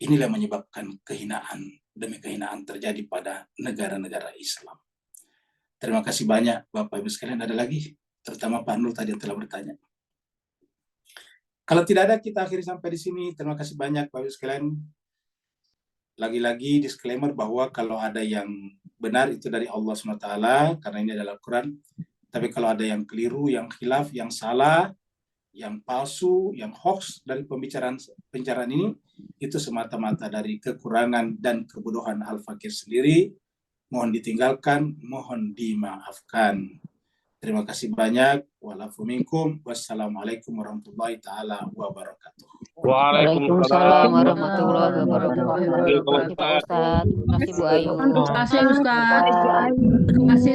Inilah menyebabkan kehinaan demi kehinaan terjadi pada negara-negara Islam. Terima kasih banyak Bapak Ibu sekalian. Ada lagi? Terutama Pak Nur tadi yang telah bertanya. Kalau tidak ada, kita akhiri sampai di sini. Terima kasih banyak Bapak Ibu sekalian. Lagi-lagi disclaimer bahwa kalau ada yang benar itu dari Allah SWT, karena ini adalah Al-Quran. Tapi kalau ada yang keliru, yang khilaf, yang salah, yang palsu, yang hoax dari pembicaraan ini, itu semata-mata dari kekurangan dan kebodohan Al-Fakir sendiri. Mohon ditinggalkan, mohon dimaafkan. Terima kasih banyak. Wa'alafu minkum. Wassalamualaikum warahmatullahi ta'ala wabarakatuh. Waalaikumsalam warahmatullahi wabarakatuh. Terima Terima kasih Pak Ustadz. Terima kasih Bu Ayu. kasih Ustaz. Terima kasih.